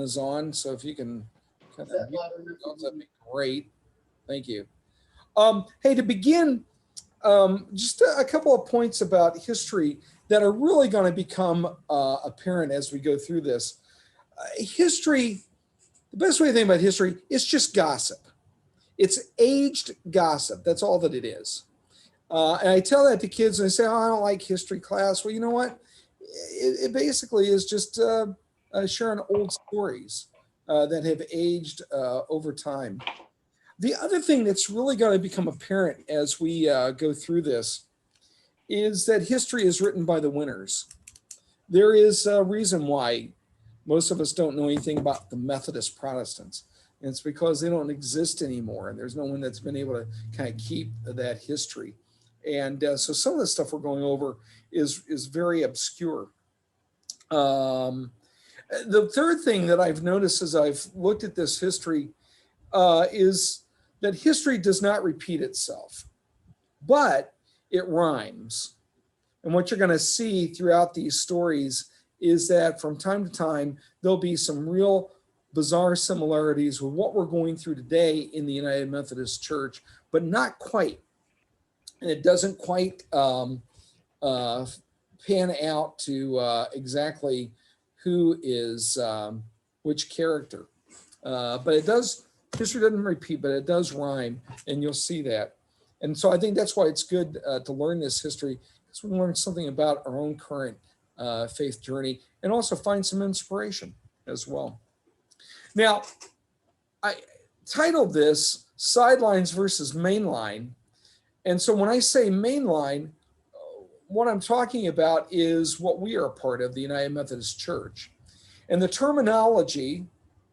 is on, so if you can kind of mute yourselves, that'd be great. Thank you. Hey, to begin, just a couple of points about history that are really going to become apparent as we go through this. History, the best way to think about history is just gossip. It's aged gossip. That's all that it is. And I tell that to kids and they say, oh, I don't like history class. Well, you know what? It basically is just sharing old stories that have aged over time. The other thing that's really going to become apparent as we go through this is that history is written by the winners. There is a reason why most of us don't know anything about the Methodist Protestants. And it's because they don't exist anymore. And there's no one that's been able to kind of keep that history. And so some of the stuff we're going over is very obscure. The third thing that I've noticed as I've looked at this history is that history does not repeat itself, but it rhymes. And what you're going to see throughout these stories is that from time to time, there'll be some real bizarre similarities with what we're going through today in the United Methodist Church, but not quite. And it doesn't quite pan out to exactly who is which character. But it does, history doesn't repeat, but it does rhyme, and you'll see that. And so I think that's why it's good to learn this history, because we learn something about our own current faith journey and also find some inspiration as well. Now, I titled this Sidelines Versus Mainline. And so when I say mainline, what I'm talking about is what we are a part of, the United Methodist Church. And the terminology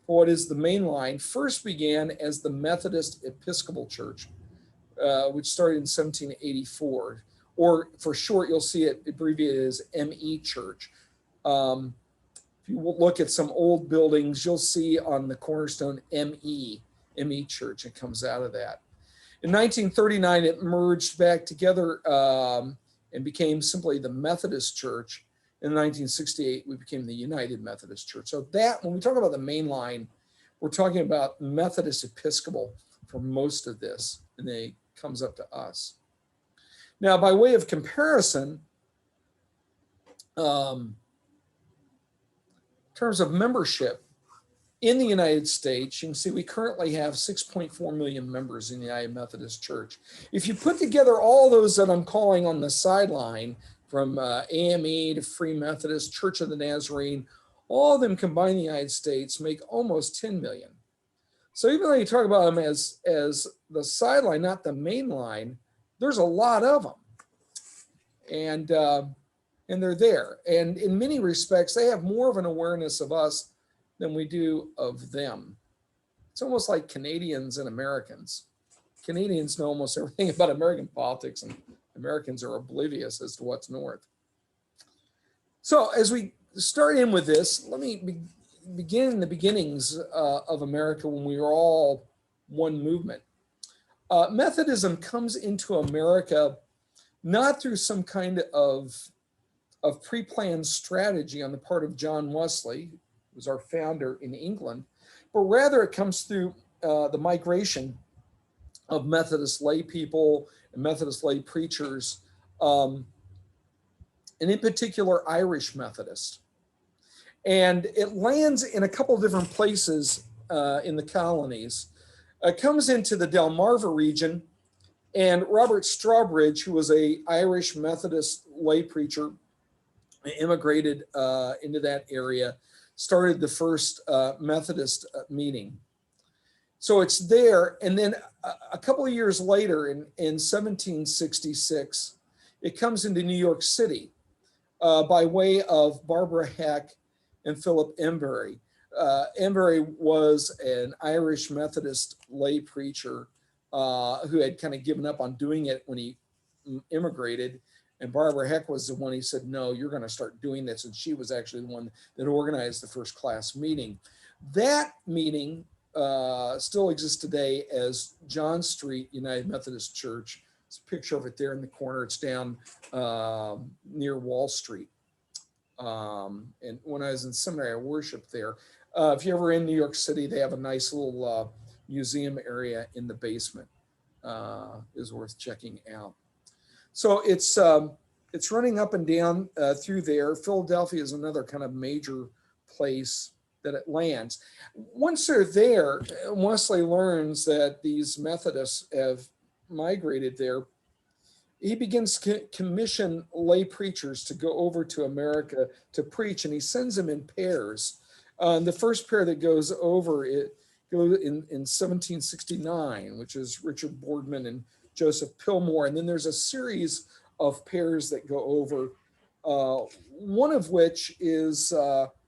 for what is the mainline first began as the Methodist Episcopal Church, which started in 1784. Or for short, you'll see it abbreviated as ME Church. If you look at some old buildings, you'll see on the cornerstone ME Church. It comes out of that. In 1939, it merged back together and became simply the Methodist Church. In 1968, we became the United Methodist Church. So that, when we talk about the main line, we're talking about Methodist Episcopal for most of this, and then it comes up to us. Now, by way of comparison, in terms of membership in the United States, you can see we currently have 6.4 million members in the United Methodist Church. If you put together all those that I'm calling on the sideline, from AME to Free Methodist, Church of the Nazarene, all of them combined in the United States make almost 10 million. So even though you talk about them as the sideline, not the main line, there's a lot of them. And they're there. And in many respects, they have more of an awareness of us than we do of them. It's almost like Canadians and Americans. Canadians know almost everything about American politics, and Americans are oblivious as to what's north. So as we start in with this, let me begin in the beginnings of America when we were all one movement. Methodism comes into America not through some kind of pre-planned strategy on the part of John Wesley, who was our founder in England, but rather it comes through the migration of Methodist lay people and Methodist lay preachers, and in particular Irish Methodists. And it lands in a couple of different places in the colonies. It comes into the Delmarva region, and Robert Strawbridge, who was an Irish Methodist lay preacher, immigrated into that area, started the first Methodist meeting. So it's there. And then a couple of years later, in 1766, it comes into New York City by way of Barbara Heck and Philip Embury. Embury was an Irish Methodist lay preacher who had kind of given up on doing it when he immigrated. And Barbara Heck was the one who said, no, you're going to start doing this. And she was actually the one that organized the first class meeting. That meeting still exists today as John Street United Methodist Church. It's a picture of it there in the corner. It's down near Wall Street. And when I was in seminary, I worshiped there. If you're ever in New York City, they have a nice little museum area in the basement. Is worth checking out. So it's running up and down through there. Philadelphia is another kind of major place that it lands. Once they're there, Wesley learns that these Methodists have migrated there. He begins to commission lay preachers to go over to America to preach, and he sends them in pairs. The first pair that goes over it goes in 1769, which is Richard Boardman and Joseph Pillmore, and then there's a series of pairs that go over. One of which is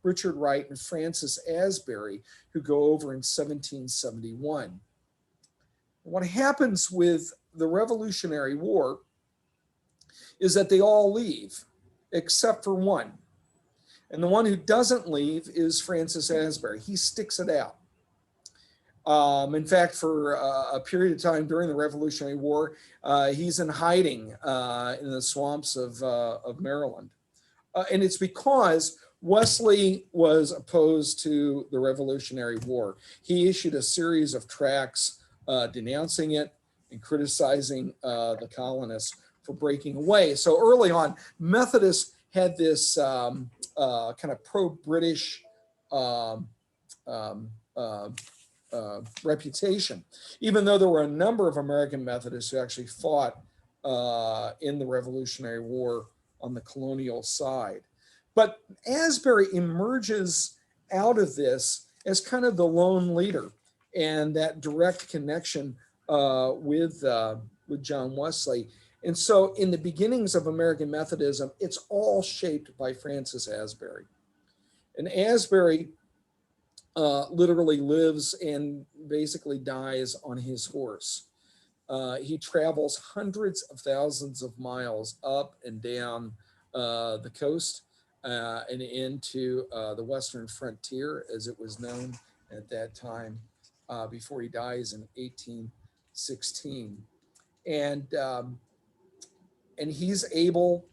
Richard Wright and Francis Asbury, who go over in 1771. What happens with the Revolutionary War is that they all leave, except for one. And the one who doesn't leave is Francis Asbury. He sticks it out. In fact, for a period of time during the Revolutionary War, he's in hiding in the swamps of Maryland. And it's because Wesley was opposed to the Revolutionary War. He issued a series of tracts denouncing it and criticizing the colonists for breaking away. So early on, Methodists had this kind of pro-British reputation, even though there were a number of American Methodists who actually fought in the Revolutionary War on the colonial side. But Asbury emerges out of this as kind of the lone leader and that direct connection with John Wesley. And so in the beginnings of American Methodism, it's all shaped by Francis Asbury. And Asbury literally lives and basically dies on his horse. He travels hundreds of thousands of miles up and down the coast and into the Western frontier, as it was known at that time, before he dies in 1816. And he's able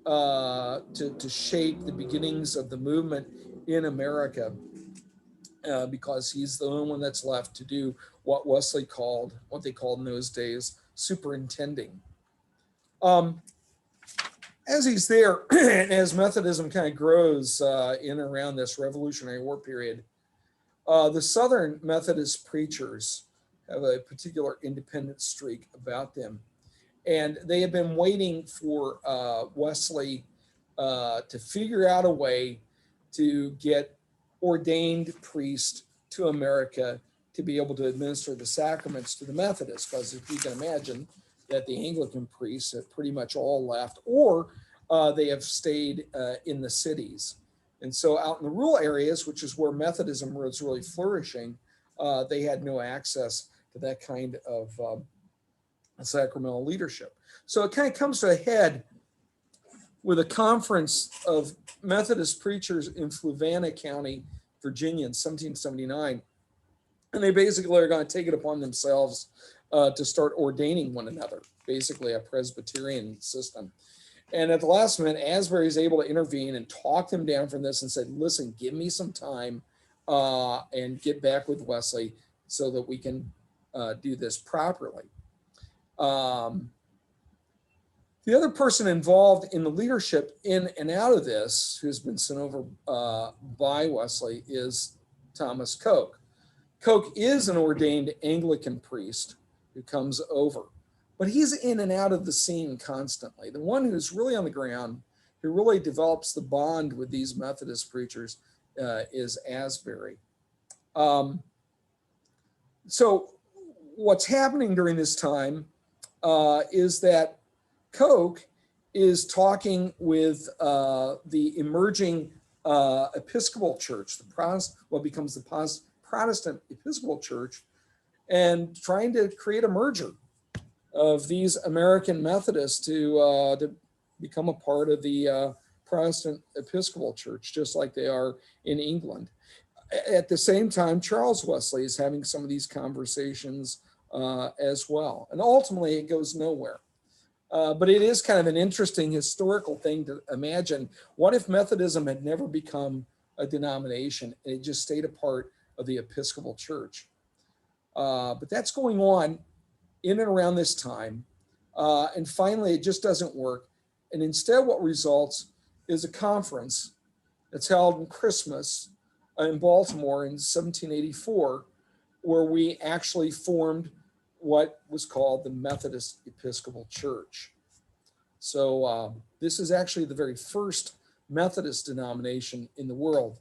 to shape the beginnings of the movement in America because he's the only one that's left to do what Wesley called, what they called in those days, superintending. As he's there, and as Methodism kind of grows in around this Revolutionary War period, the Southern Methodist preachers have a particular independent streak about them. And they have been waiting for Wesley to figure out a way to get ordained priests to America to be able to administer the sacraments to the Methodists. Because if you can imagine that the Anglican priests have pretty much all left, or they have stayed in the cities. And so out in the rural areas, which is where Methodism was really flourishing, they had no access to that kind of sacramental leadership. So it kind of comes to a head with a conference of Methodist preachers in Fluvanna County, Virginia in 1779. And they basically are going to take it upon themselves to start ordaining one another, basically a Presbyterian system. And at the last minute, Asbury is able to intervene and talk them down from this and said, listen, give me some time and get back with Wesley so that we can do this properly. The other person involved in the leadership in and out of this, who's been sent over by Wesley, is Thomas Coke. Coke is an ordained Anglican priest who comes over, but he's in and out of the scene constantly. The one who's really on the ground, who really develops the bond with these Methodist preachers, is Asbury. So what's happening during this time is that Coke is talking with the emerging Episcopal Church, what becomes the Protestant Episcopal Church, and trying to create a merger of these American Methodists to become a part of the Protestant Episcopal Church, just like they are in England. At the same time, Charles Wesley is having some of these conversations as well. And ultimately, it goes nowhere. But it is kind of an interesting historical thing to imagine. What if Methodism had never become denomination, and it just stayed a part of the Episcopal Church. But that's going on in and around this time. And finally, it just doesn't work. And instead, what results is a conference that's held in Christmas in Baltimore in 1784, where we actually formed what was called the Methodist Episcopal Church. So this is actually the very first Methodist denomination in the world.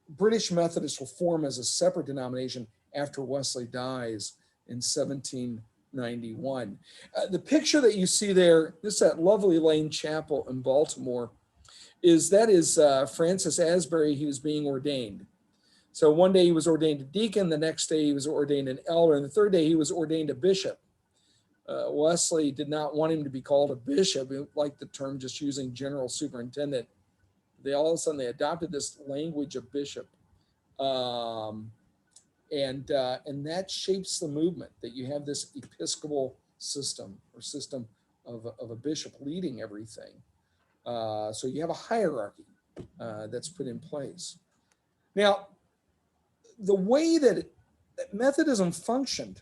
British Methodists will form as a separate denomination after Wesley dies in 1791. The picture that you see there, this is at Lovely Lane Chapel in Baltimore, is Francis Asbury. He was being ordained. So one day he was ordained a deacon, the next day he was ordained an elder, and the third day he was ordained a bishop. Wesley did not want him to be called a bishop. He liked the term just using general superintendent. All of a sudden they adopted this language of bishop. And that shapes the movement, that you have this episcopal system or system of a bishop leading everything. So you have a hierarchy that's put in place. Now, the way that Methodism functioned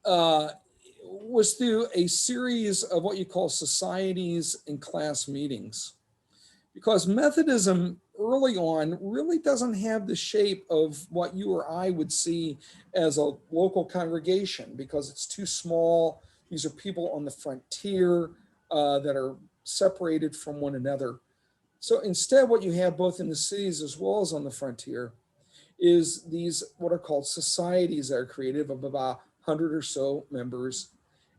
was through a series of what you call societies and class meetings, because Methodism early on really doesn't have the shape of what you or I would see as a local congregation, because it's too small. These are people on the frontier that are separated from one another. So instead, what you have both in the cities as well as on the frontier is these what are called societies that are created of about 100 or so members.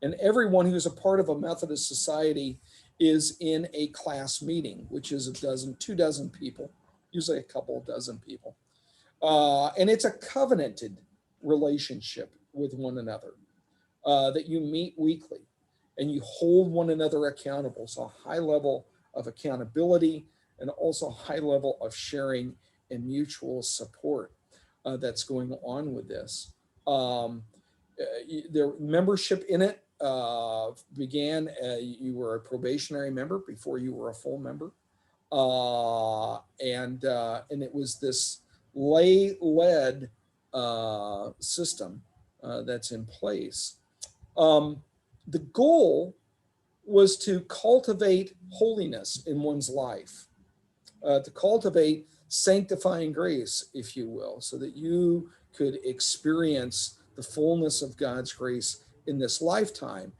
And everyone who's a part of a Methodist society is in a class meeting, which is 2 dozen people, usually a couple dozen people. And it's a covenanted relationship with one another that you meet weekly and you hold one another accountable. So a high level of accountability and also a high level of sharing and mutual support that's going on with this. Their membership in it began, you were a probationary member before you were a full member. And it was this lay-led system that's in place. The goal was to cultivate holiness in one's life, to cultivate sanctifying grace, if you will, so that you could experience the fullness of God's grace in this lifetime.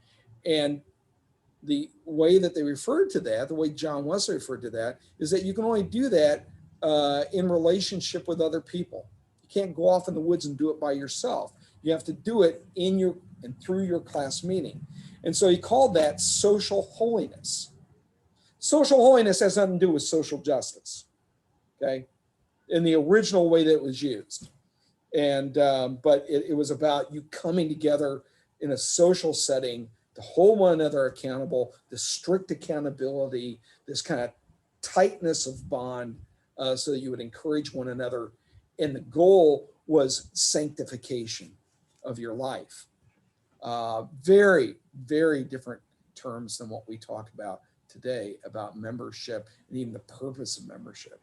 And the way that they referred to that, the way John Wesley referred to that, is that you can only do that in relationship with other people. You can't go off in the woods and do it by yourself. You have to do it in your and through your class meeting. And so he called that social holiness. Social holiness has nothing to do with social justice, okay, in the original way that it was used. And but it was about you coming together in a social setting to hold one another accountable, the strict accountability, this kind of tightness of bond, so that you would encourage one another. And the goal was sanctification of your life. Very, very different terms than what we talk about today about membership and even the purpose of membership.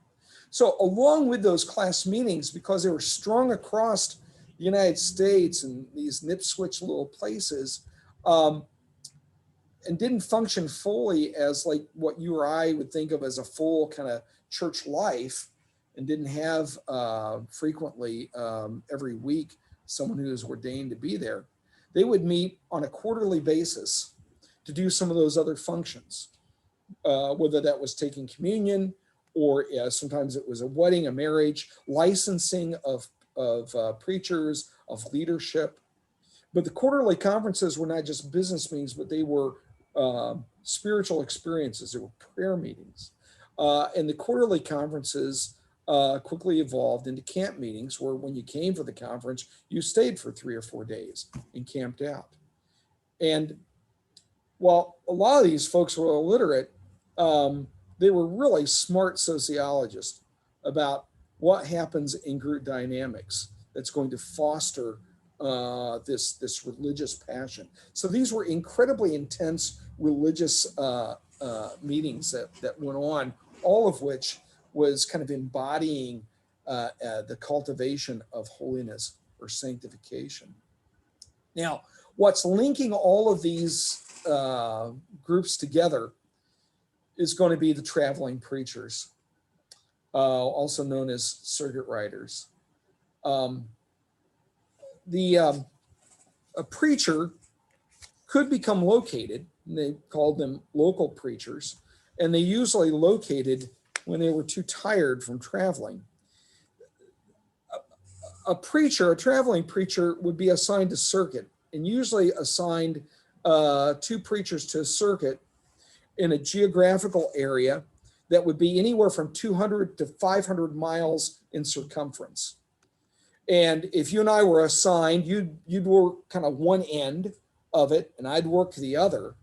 So along with those class meetings, because they were strung across the United States and these nip-switch little places, and didn't function fully as like what you or I would think of as a full kind of church life, and didn't have frequently every week someone who was ordained to be there. They would meet on a quarterly basis to do some of those other functions, whether that was taking communion, or sometimes it was a wedding, a marriage, licensing of preachers, of leadership. But the quarterly conferences were not just business meetings, but they were spiritual experiences. They were prayer meetings. And the quarterly conferences quickly evolved into camp meetings, where when you came for the conference, you stayed for 3 or 4 days and camped out. And while a lot of these folks were illiterate, they were really smart sociologists about what happens in group dynamics that's going to foster this religious passion. So these were incredibly intense religious meetings that went on, all of which was kind of embodying the cultivation of holiness or sanctification. Now, what's linking all of these groups together is going to be the traveling preachers, also known as circuit riders. A preacher could become located, and they called them local preachers, and they usually located when they were too tired from traveling. A traveling preacher would be assigned to circuit, and usually assigned 2 preachers to a circuit in a geographical area that would be anywhere from 200 to 500 miles in circumference. And if you and I were assigned, you'd work kind of one end of it, and I'd work the other.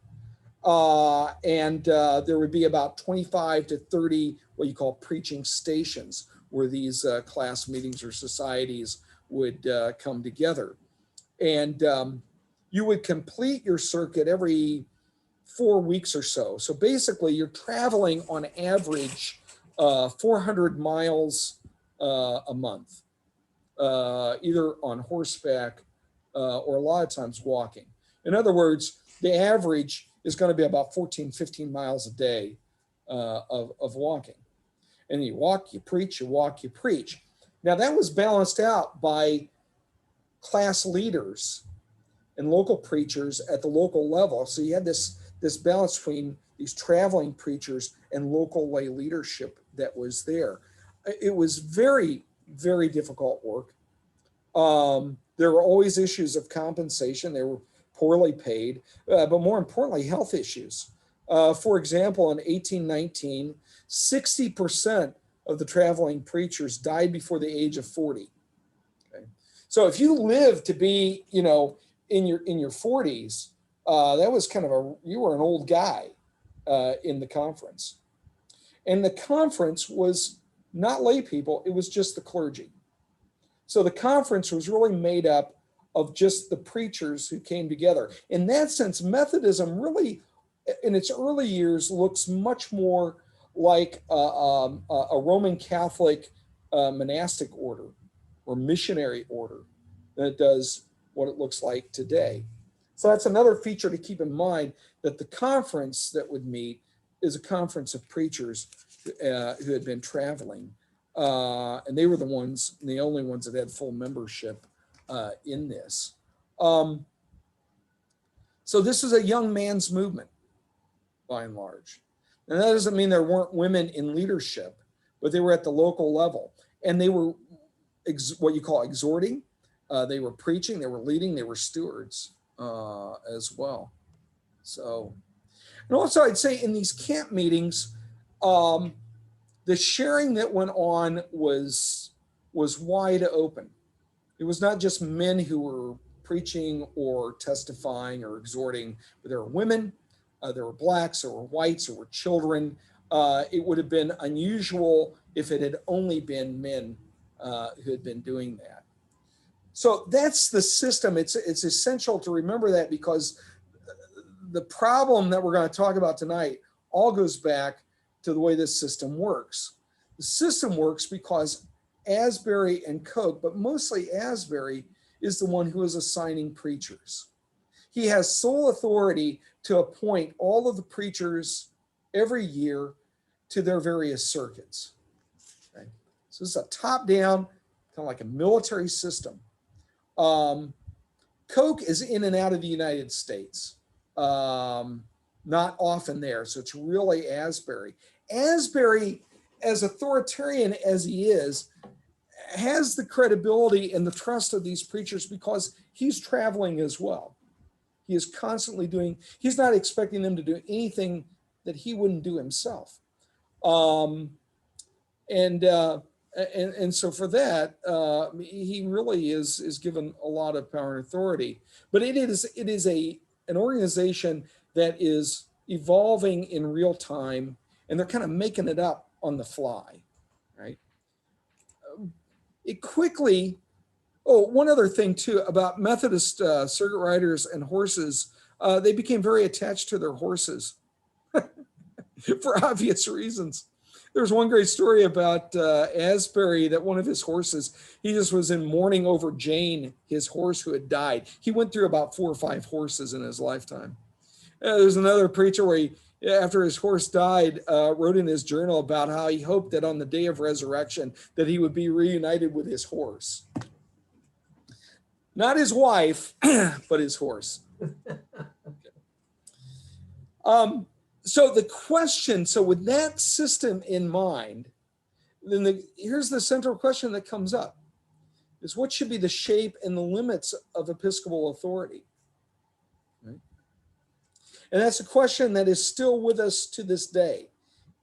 There would be about 25 to 30 what you call preaching stations, where these class meetings or societies would come together. And you would complete your circuit every 4 weeks or so. So basically, you're traveling on average 400 miles a month, either on horseback or a lot of times walking. In other words, the average is going to be about 14, 15 miles a day of walking. And you walk, you preach, you walk, you preach. Now that was balanced out by class leaders and local preachers at the local level. So you had this balance between these traveling preachers and local lay leadership that was there. It was very, very difficult work. There were always issues of compensation. They were poorly paid, but more importantly, health issues. For example, in 1819, 60% of the traveling preachers died before the age of 40. Okay? So if you lived to be, in your 40s, that was kind of you were an old guy in the conference. And the conference was not lay people, it was just the clergy. So the conference was really made up of just the preachers who came together. In that sense, Methodism really, in its early years, looks much more like a Roman Catholic monastic order or missionary order than it does what it looks like today. So that's another feature to keep in mind, that the conference that would meet is a conference of preachers who had been traveling. And they were the only ones that had full membership in this. So this is a young man's movement, by and large. And that doesn't mean there weren't women in leadership, but they were at the local level. And they were what you call exhorting. They were preaching, they were leading, they were stewards as well. So, and also I'd say in these camp meetings, the sharing that went on was wide open. It was not just men who were preaching or testifying or exhorting, but there were women, there were blacks, there were whites, there were children. It would have been unusual if it had only been men who had been doing that. So that's the system. It's essential to remember that, because the problem that we're going to talk about tonight all goes back to the way this system works. The system works because Asbury and Koch, but mostly Asbury, is the one who is assigning preachers. He has sole authority to appoint all of the preachers every year to their various circuits. Okay? So this is a top-down, kind of like a military system. Koch is in and out of the United States, not often there. So it's really Asbury. Asbury, as authoritarian as he is, has the credibility and the trust of these preachers because he's traveling as well. He is constantly he's not expecting them to do anything that he wouldn't do himself. And so for that, he really is given a lot of power and authority. But it is an organization that is evolving in real time, and they're kind of making it up on the fly, right? It quickly, one other thing too about Methodist circuit riders and horses, they became very attached to their horses for obvious reasons. There's one great story about Asbury, that one of his horses, he just was in mourning over Jane, his horse who had died. He went through about 4 or 5 horses in his lifetime. There's another preacher where he, after his horse died, wrote in his journal about how he hoped that on the day of resurrection that he would be reunited with his horse. Not his wife, but his horse. So the question, so with that system in mind, then here's the central question that comes up, is what should be the shape and the limits of episcopal authority? Right? And that's a question that is still with us to this day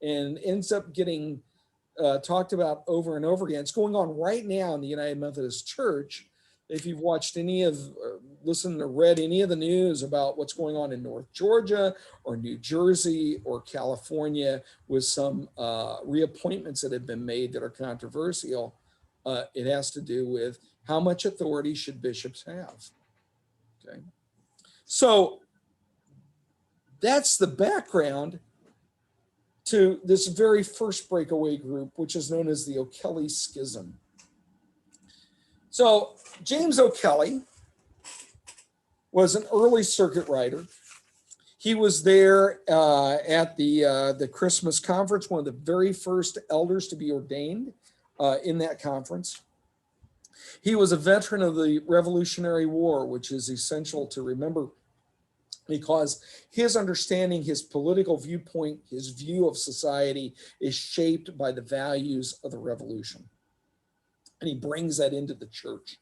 and ends up getting talked about over and over again. It's going on right now in the United Methodist Church. If you've watched listened or read any of the news about what's going on in North Georgia or New Jersey or California with some reappointments that have been made that are controversial, it has to do with how much authority should bishops have. Okay, so that's the background to this very first breakaway group, which is known as the O'Kelly Schism. So James O'Kelly was an early circuit rider. He was there at the Christmas conference, one of the very first elders to be ordained in that conference. He was a veteran of the Revolutionary War, which is essential to remember because his understanding, his political viewpoint, his view of society is shaped by the values of the revolution. And he brings that into the church.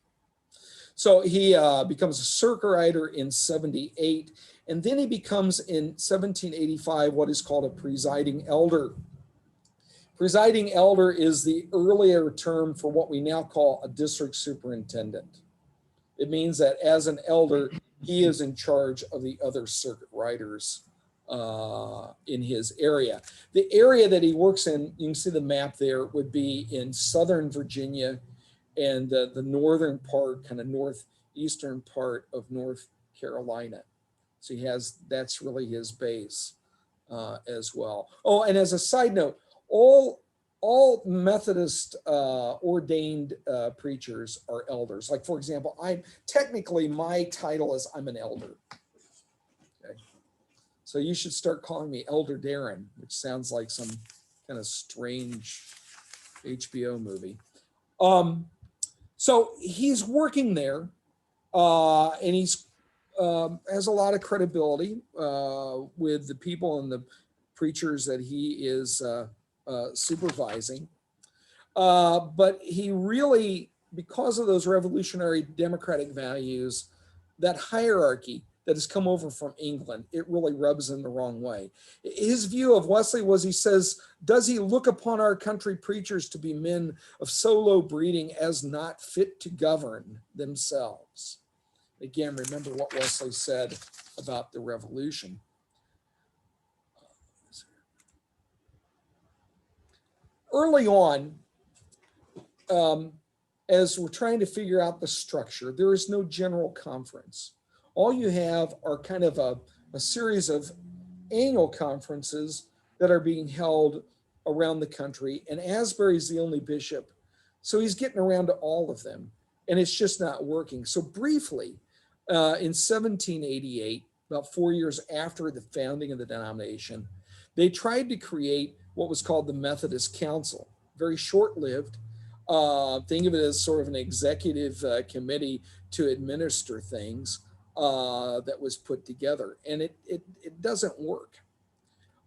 So he becomes a circuit rider in 78, and then he becomes in 1785 what is called a presiding elder. Presiding elder is the earlier term for what we now call a district superintendent. It means that as an elder, he is in charge of the other circuit riders in his area. The area that he works in, you can see the map there, would be in Southern Virginia and the northern part, kind of northeastern part of North Carolina. So that's really his base as well. Oh, and as a side note, all Methodist ordained preachers are elders. Like, for example, my title is I'm an elder. Okay. So you should start calling me Elder Darren, which sounds like some kind of strange HBO movie. So he's working there, and he's has a lot of credibility with the people and the preachers that he is supervising. But he really, because of those revolutionary democratic values, that hierarchy that has come over from England, it really rubs him the wrong way. His view of Wesley was, he says, does he look upon our country preachers to be men of so low breeding as not fit to govern themselves? Again, remember what Wesley said about the revolution. Early on, as we're trying to figure out the structure, there is no general conference. All you have are kind of a series of annual conferences that are being held around the country, and Asbury's the only bishop, so he's getting around to all of them, and it's just not working. So briefly, in 1788, about 4 years after the founding of the denomination, they tried to create what was called the Methodist Council. Very short-lived. Think of it as sort of an executive committee to administer things that was put together, and it doesn't work.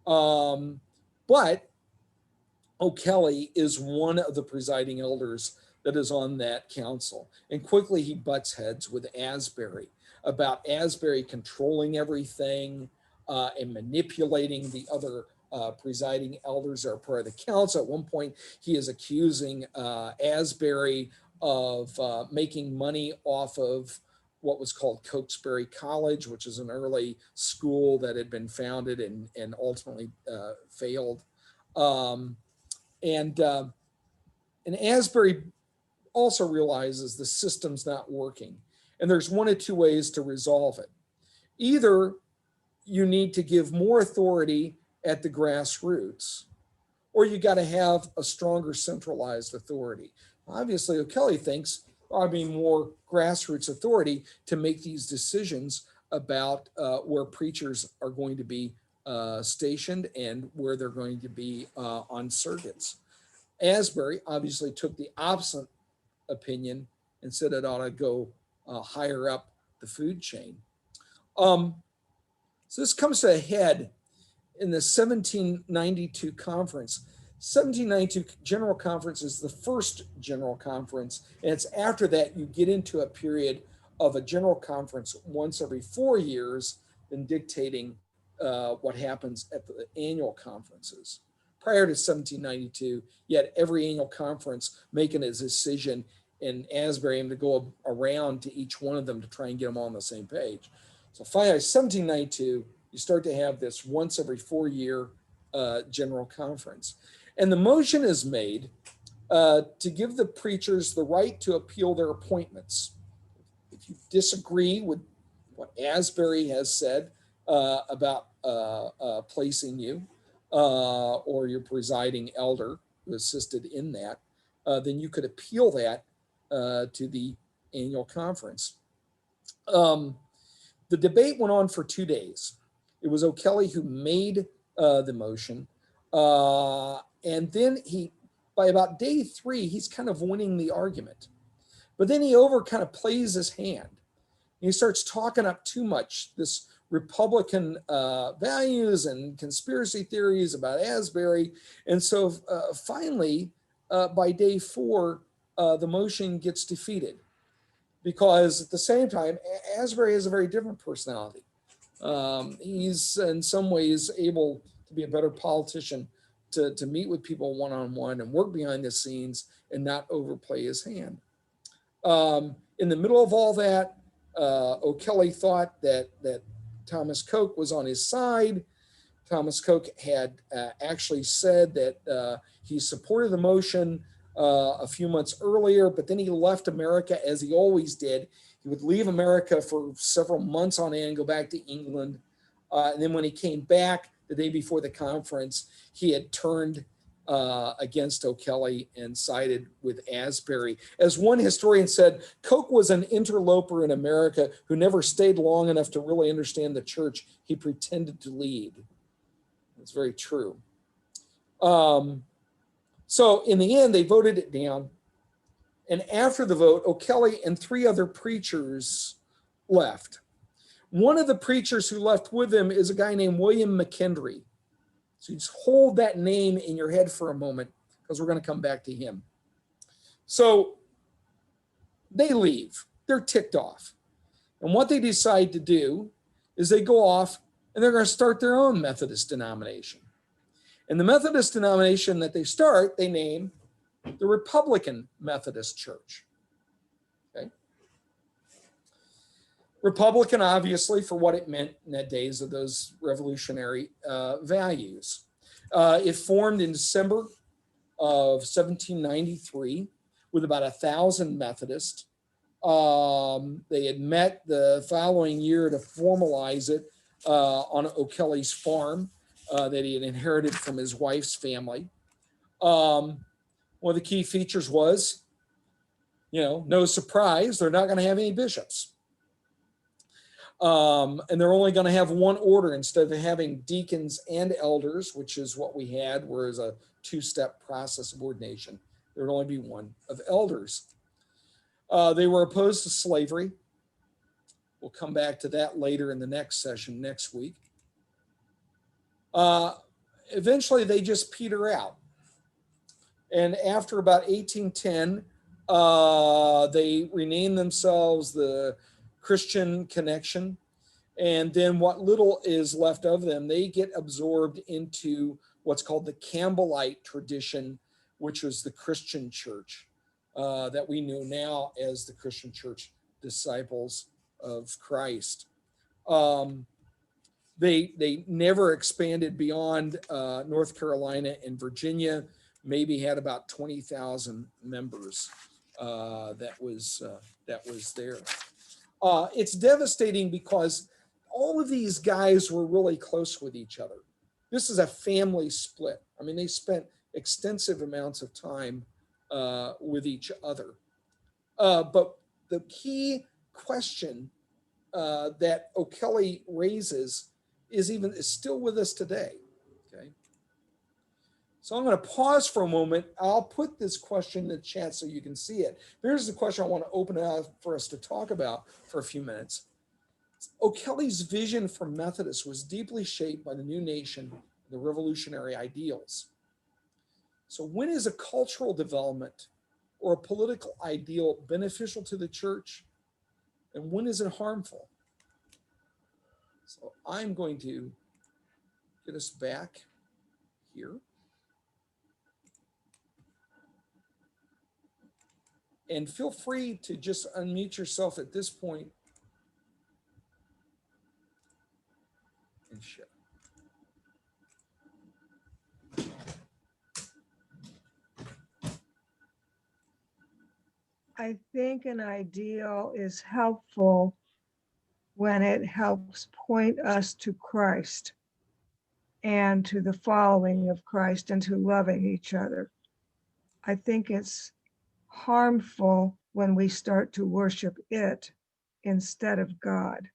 But O'Kelly is one of the presiding elders that is on that council, and quickly he butts heads with Asbury about Asbury controlling everything and manipulating the other presiding elders that are part of the council. At one point, he is accusing Asbury of making money off of what was called Cokesbury College, which is an early school that had been founded and ultimately failed. And Asbury also realizes the system's not working. And there's one of two ways to resolve it. Either you need to give more authority at the grassroots, or you got to have a stronger centralized authority. Obviously, O'Kelly thinks more grassroots authority to make these decisions about where preachers are going to be stationed and where they're going to be on circuits. Asbury obviously took the opposite opinion and said it ought to go higher up the food chain. So this comes to a head in the 1792 conference. 1792 General Conference is the first General Conference, and it's after that you get into a period of a General Conference once every 4 years, then dictating what happens at the annual conferences. Prior to 1792, you had every annual conference making a decision, and Asbury had to go around to each one of them to try and get them all on the same page. So finally, 1792, you start to have this once every 4 year General Conference. And the motion is made to give the preachers the right to appeal their appointments. If you disagree with what Asbury has said about placing you or your presiding elder who assisted in that, then you could appeal that to the annual conference. The debate went on for 2 days. It was O'Kelly who made the motion. And then by about day 3, he's kind of winning the argument. But then he kind of plays his hand. He starts talking up too much, this Republican values and conspiracy theories about Asbury. And so finally, by day 4, the motion gets defeated. Because at the same time, Asbury has a very different personality. He's in some ways able to be a better politician, to meet with people one-on-one and work behind the scenes and not overplay his hand. In the middle of all that, O'Kelly thought that Thomas Coke was on his side. Thomas Coke had actually said that he supported the motion a few months earlier, but then he left America as he always did. He would leave America for several months on end, go back to England. And then when he came back the day before the conference, he had turned against O'Kelly and sided with Asbury. As one historian said, Coke was an interloper in America who never stayed long enough to really understand the church he pretended to lead. That's very true. So in the end, they voted it down. And after the vote, O'Kelly and 3 other preachers left. One of the preachers who left with him is a guy named William McKendry. So you just hold that name in your head for a moment, because we're going to come back to him. So they leave. They're ticked off. And what they decide to do is they go off and they're going to start their own Methodist denomination. And the Methodist denomination that they start, they name the Republican Methodist Church. Okay. Republican, obviously, for what it meant in the days of those revolutionary values. It formed in December of 1793 with about 1,000 Methodists. They had met the following year to formalize it on O'Kelly's farm that he had inherited from his wife's family. One of the key features was, no surprise, they're not going to have any bishops. And they're only going to have one order instead of having deacons and elders, which is what we had, whereas a 2-step process of ordination. There would only be one of elders. They were opposed to slavery. We'll come back to that later in the next session next week. Eventually, they just peter out. And after about 1810, they renamed themselves the Christian Connection. And then what little is left of them, they get absorbed into what's called the Campbellite tradition, which was the Christian church that we know now as the Christian Church Disciples of Christ. They never expanded beyond North Carolina and Virginia, maybe had about 20,000 members that was there. It's devastating because all of these guys were really close with each other. This is a family split. I mean, they spent extensive amounts of time with each other. But the key question that O'Kelly raises is still with us today. Okay. So I'm going to pause for a moment. I'll put this question in the chat so you can see it. Here's the question I want to open it up for us to talk about for a few minutes. O'Kelly's vision for Methodists was deeply shaped by the new nation, the revolutionary ideals. So when is a cultural development or a political ideal beneficial to the church, and when is it harmful? So I'm going to get us back here. And feel free to just unmute yourself at this point and share. I think an ideal is helpful when it helps point us to Christ and to the following of Christ and to loving each other. I think it's harmful when we start to worship it instead of God.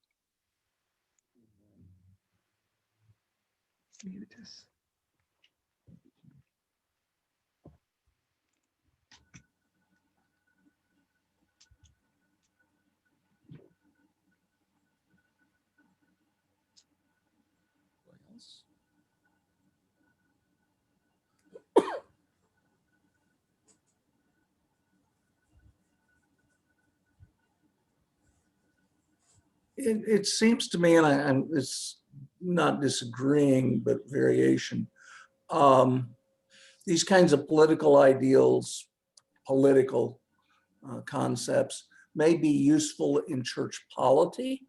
It seems to me, and it's not disagreeing, but variation. These kinds of political ideals, political concepts may be useful in church polity,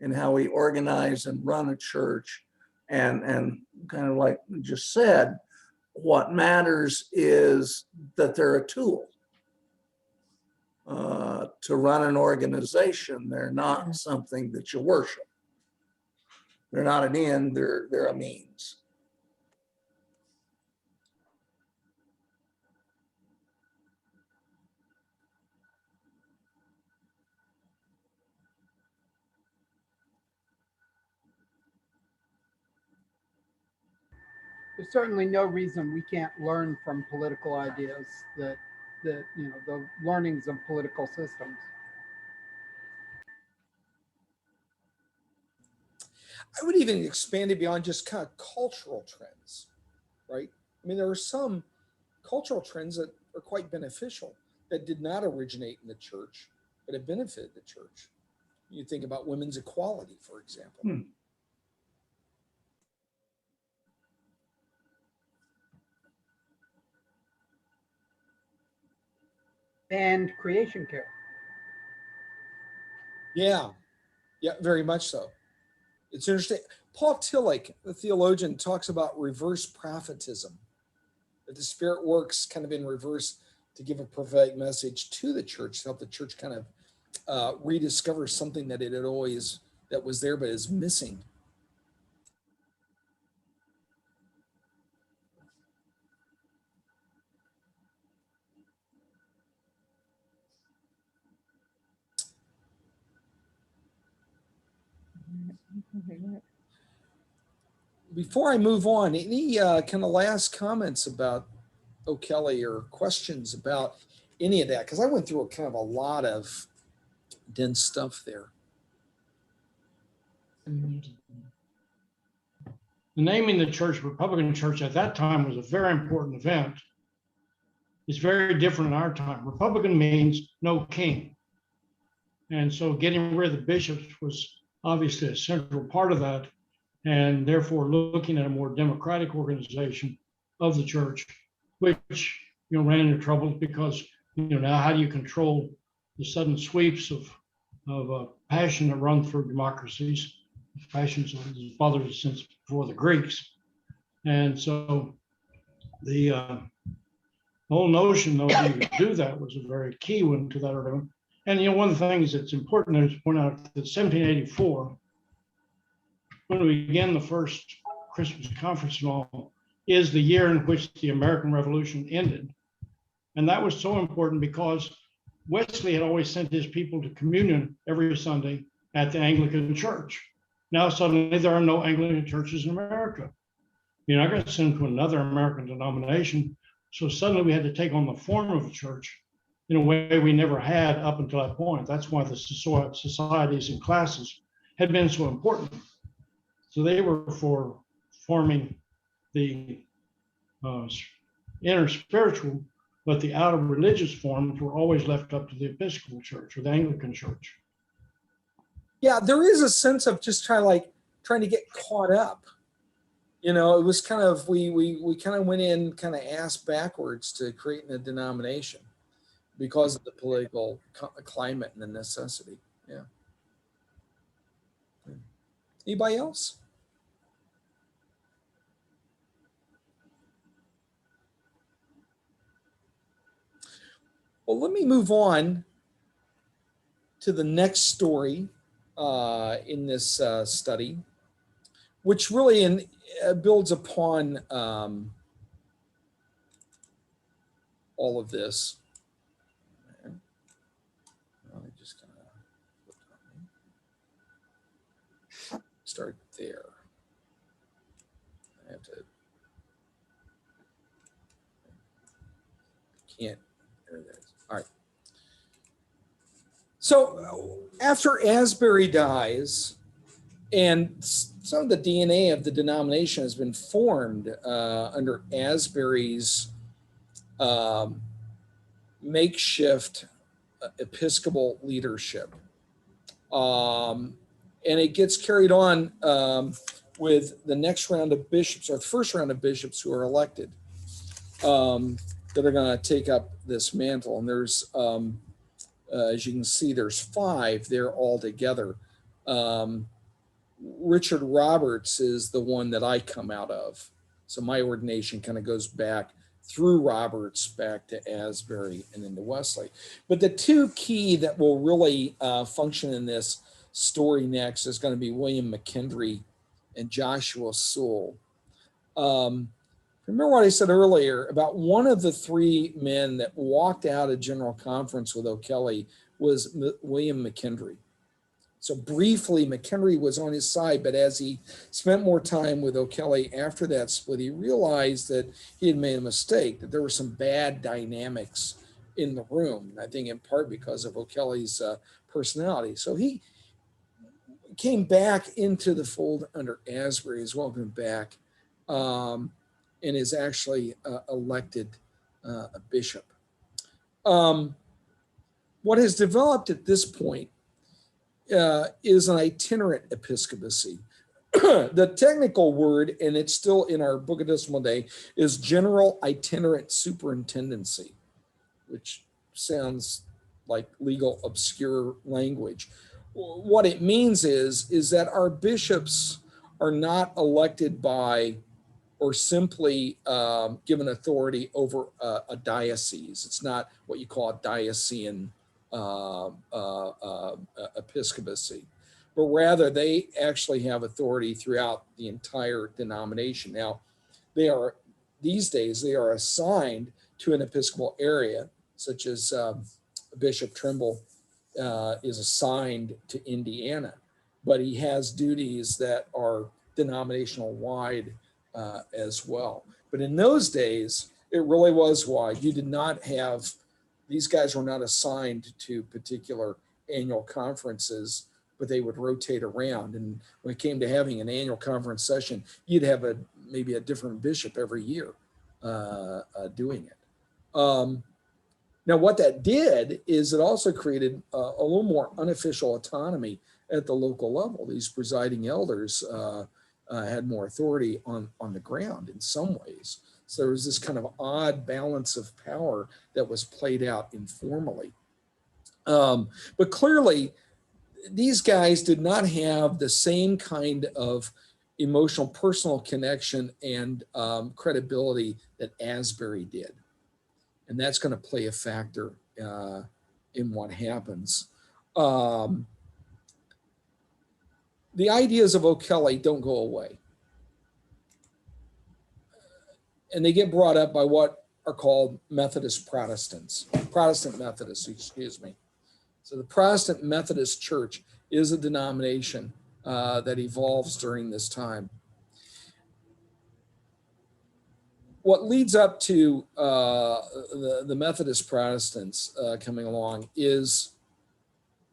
in how we organize and run a church. And kind of like we just said, what matters is that they're a tool to run an organization. They're not something that you worship. They're not an end, they're a means. There's certainly no reason we can't learn from political ideas, that the learnings of political systems. I would even expand it beyond just kind of cultural trends, right? I mean, there are some cultural trends that are quite beneficial that did not originate in the church, but have benefited the church. You think about women's equality, for example. And creation care. Yeah, very much so. It's interesting. Paul Tillich, the theologian, talks about reverse prophetism, that the Spirit works kind of in reverse to give a prophetic message to the church, to help the church kind of rediscover something that it had always, that was there but is missing. Before I move on, any kind of last comments about O'Kelly or questions about any of that? Because I went through a kind of a lot of dense stuff there. The naming the church Republican Church at that time was a very important event. It's very different in our time. Republican means no king. And so getting rid of the bishops was obviously a central part of that. And therefore looking at a more democratic organization of the church, which ran into trouble because now how do you control the sudden sweeps of passion that run through democracies, passions of the fathers since before the Greeks. And so the whole notion though that you could do that was a very key one to that argument. And one of the things that's important is to point out that 1784, when we began the first Christmas conference and all, is the year in which the American Revolution ended. And that was so important because Wesley had always sent his people to communion every Sunday at the Anglican Church. Now suddenly there are no Anglican churches in America. I got sent to another American denomination. So suddenly we had to take on the form of a church in a way we never had up until that point. That's why the societies and classes had been so important. So they were for forming the inner spiritual, but the outer religious forms were always left up to the Episcopal Church or the Anglican Church. Yeah, there is a sense of just trying to get caught up. It was kind of, we kind of went in kind of ass backwards to creating a denomination because of the political climate and the necessity. Yeah. Anybody else? Well, let me move on to the next story in this study, which really builds upon all of this. I just kind of start there. I have to, can't, there it is. All right. So after Asbury dies, and some of the DNA of the denomination has been formed under Asbury's makeshift Episcopal leadership. And it gets carried on with the next round of bishops, or the first round of bishops who are elected, that are going to take up this mantle. And there's, as you can see, there's 5 there all together. Richard Roberts is the one that I come out of. So my ordination kind of goes back through Roberts back to Asbury and into Wesley. But the 2 key that will really function in this story next is going to be William McKendry and Joshua Sewell. Remember what I said earlier about one of the 3 men that walked out of General Conference with O'Kelly was William McKendry. So briefly, McKendry was on his side, but as he spent more time with O'Kelly after that split, he realized that he had made a mistake, that there were some bad dynamics in the room, I think in part because of O'Kelly's personality. So he came back into the fold under Asbury, is welcomed back, and is actually elected a bishop. What has developed at this point is an itinerant episcopacy. The technical word, and it's still in our Book of Decimal Day, is general itinerant superintendency, which sounds like legal obscure language. What it means is that our bishops are not elected by or simply given authority over a diocese. It's not what you call a diocesan episcopacy, but rather they actually have authority throughout the entire denomination. Now, these days they are assigned to an episcopal area, such as Bishop Trimble is assigned to Indiana, but he has duties that are denominational wide as well. But in those days, it really was wide. You did not have, these guys were not assigned to particular annual conferences, but they would rotate around. And when it came to having an annual conference session, you'd have maybe a different bishop every year doing it. Now, what that did is it also created a little more unofficial autonomy at the local level. These presiding elders had more authority on the ground in some ways. So there was this kind of odd balance of power that was played out informally. But clearly, these guys did not have the same kind of emotional, personal connection and credibility that Asbury did. And that's going to play a factor in what happens. The ideas of O'Kelly don't go away. and they get brought up by what are called Protestant Methodists, excuse me. So the Protestant Methodist Church is a denomination that evolves during this time. What leads up to the Methodist Protestants coming along is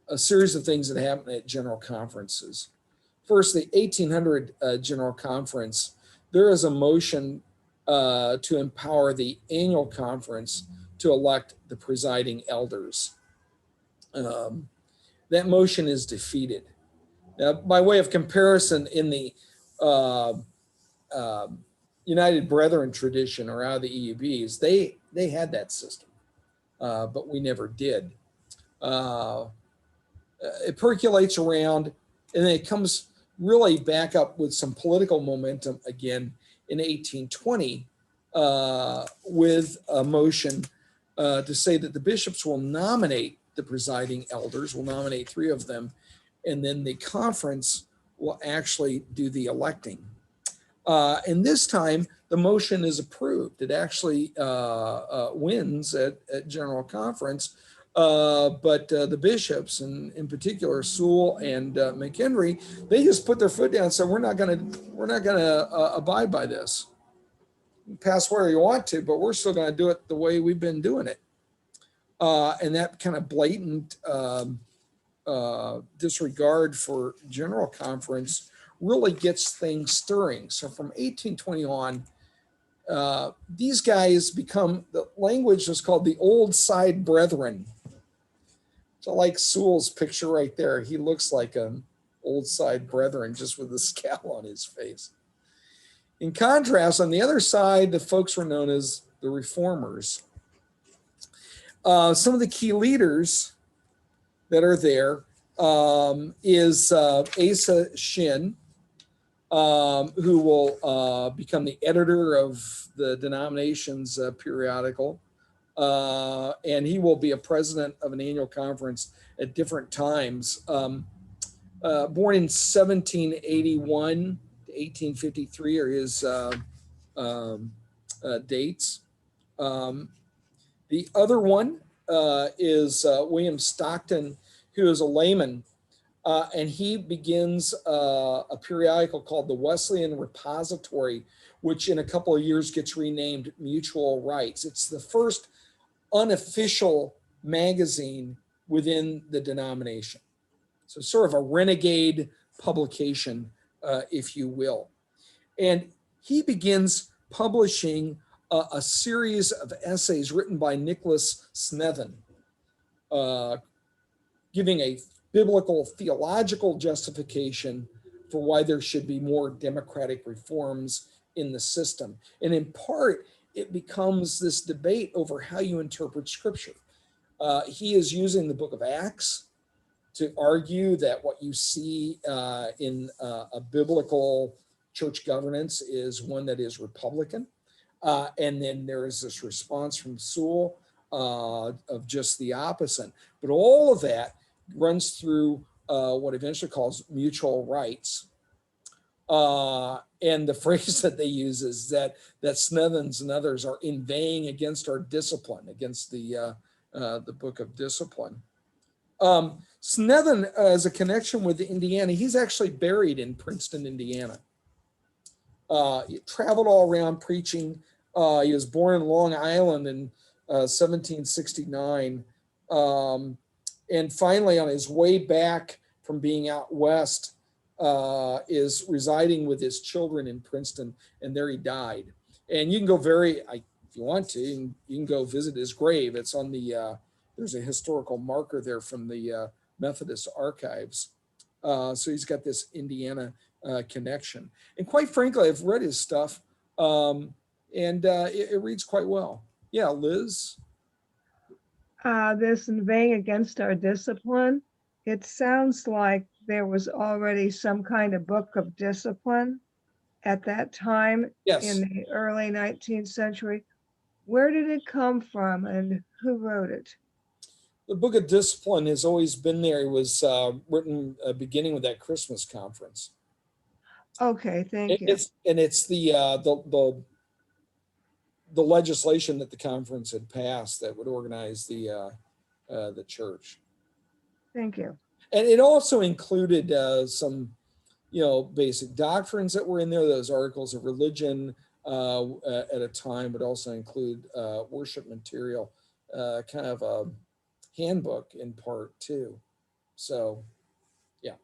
a series of things that happen at general conferences. First, the 1800 General Conference, there is a motion to empower the annual conference to elect the presiding elders. That motion is defeated. Now, by way of comparison, in the United Brethren tradition, or out of the EUBs, they had that system, but we never did. It percolates around, and then it comes really back up with some political momentum again in 1820 with a motion to say that the bishops will nominate the presiding elders, will nominate 3 of them, and then the conference will actually do the electing. And this time, the motion is approved. It actually wins at General Conference. But the bishops, and in particular Sewell and McHenry, they just put their foot down and said, we're not gonna abide by this. Pass where you want to, but we're still going to do it the way we've been doing it. And that kind of blatant disregard for General Conference really gets things stirring. So from 1820 on, these guys become, the language is called the Old Side Brethren. So like Sewell's picture right there, he looks like an Old Side Brethren just with a scowl on his face. In contrast, on the other side, the folks were known as the Reformers. Some of the key leaders that are there is Asa Shin, who will become the editor of the Denominations periodical. And he will be a president of an annual conference at different times. Born in 1781 to 1853 are his dates. The other one is William Stockton, who is a layman, and he begins a periodical called the Wesleyan Repository, which in a couple of years gets renamed Mutual Rights. It's the first unofficial magazine within the denomination. So sort of a renegade publication, if you will. And he begins publishing a series of essays written by Nicholas Snethen, giving a biblical theological justification for why there should be more democratic reforms in the system. And in part, it becomes this debate over how you interpret scripture. He is using the book of Acts to argue that what you see in a biblical church governance is one that is Republican. And then there is this response from Sewell of just the opposite. But all of that runs through what eventually calls mutual rights. And the phrase that they use is that Snethens and others are inveighing against our discipline, against the book of discipline. Snethen has a connection with Indiana. He's actually buried in Princeton, Indiana. He traveled all around preaching. He was born in Long Island in 1769. And finally, on his way back from being out west, is residing with his children in Princeton, and there he died. And you can go if you want to, you can go visit his grave. It's on the, there's a historical marker there from the Methodist archives. So he's got this Indiana connection. And quite frankly, I've read his stuff, and it reads quite well. Yeah, Liz? This inveighing against our discipline, it sounds like there was already some kind of book of discipline at that time. Yes. In the early 19th century. Where did it come from and who wrote it? The book of discipline has always been there. It was written beginning with that Christmas conference. Okay, thank you. It's the the legislation that the conference had passed that would organize the church. Thank you. And it also included some, basic doctrines that were in there. Those articles of religion at a time would also include worship material, kind of a handbook in part too. So, yeah.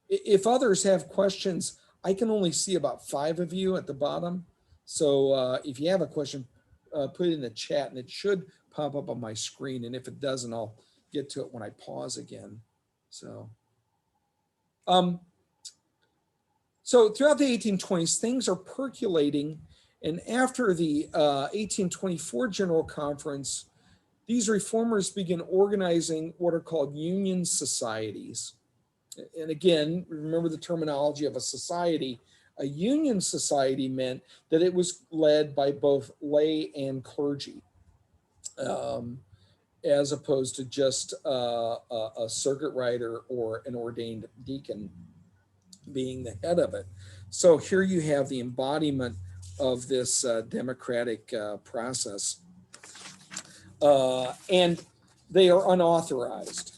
If others have questions, I can only see about 5 of you at the bottom. So if you have a question, put it in the chat and it should pop up on my screen. And if it doesn't, I'll get to it when I pause again. So throughout the 1820s, things are percolating. And after the 1824 General Conference, these reformers begin organizing what are called union societies. And again, remember the terminology of a society. A union society meant that it was led by both lay and clergy, as opposed to just a circuit rider or an ordained deacon being the head of it. So here you have the embodiment of this democratic process. And they are unauthorized.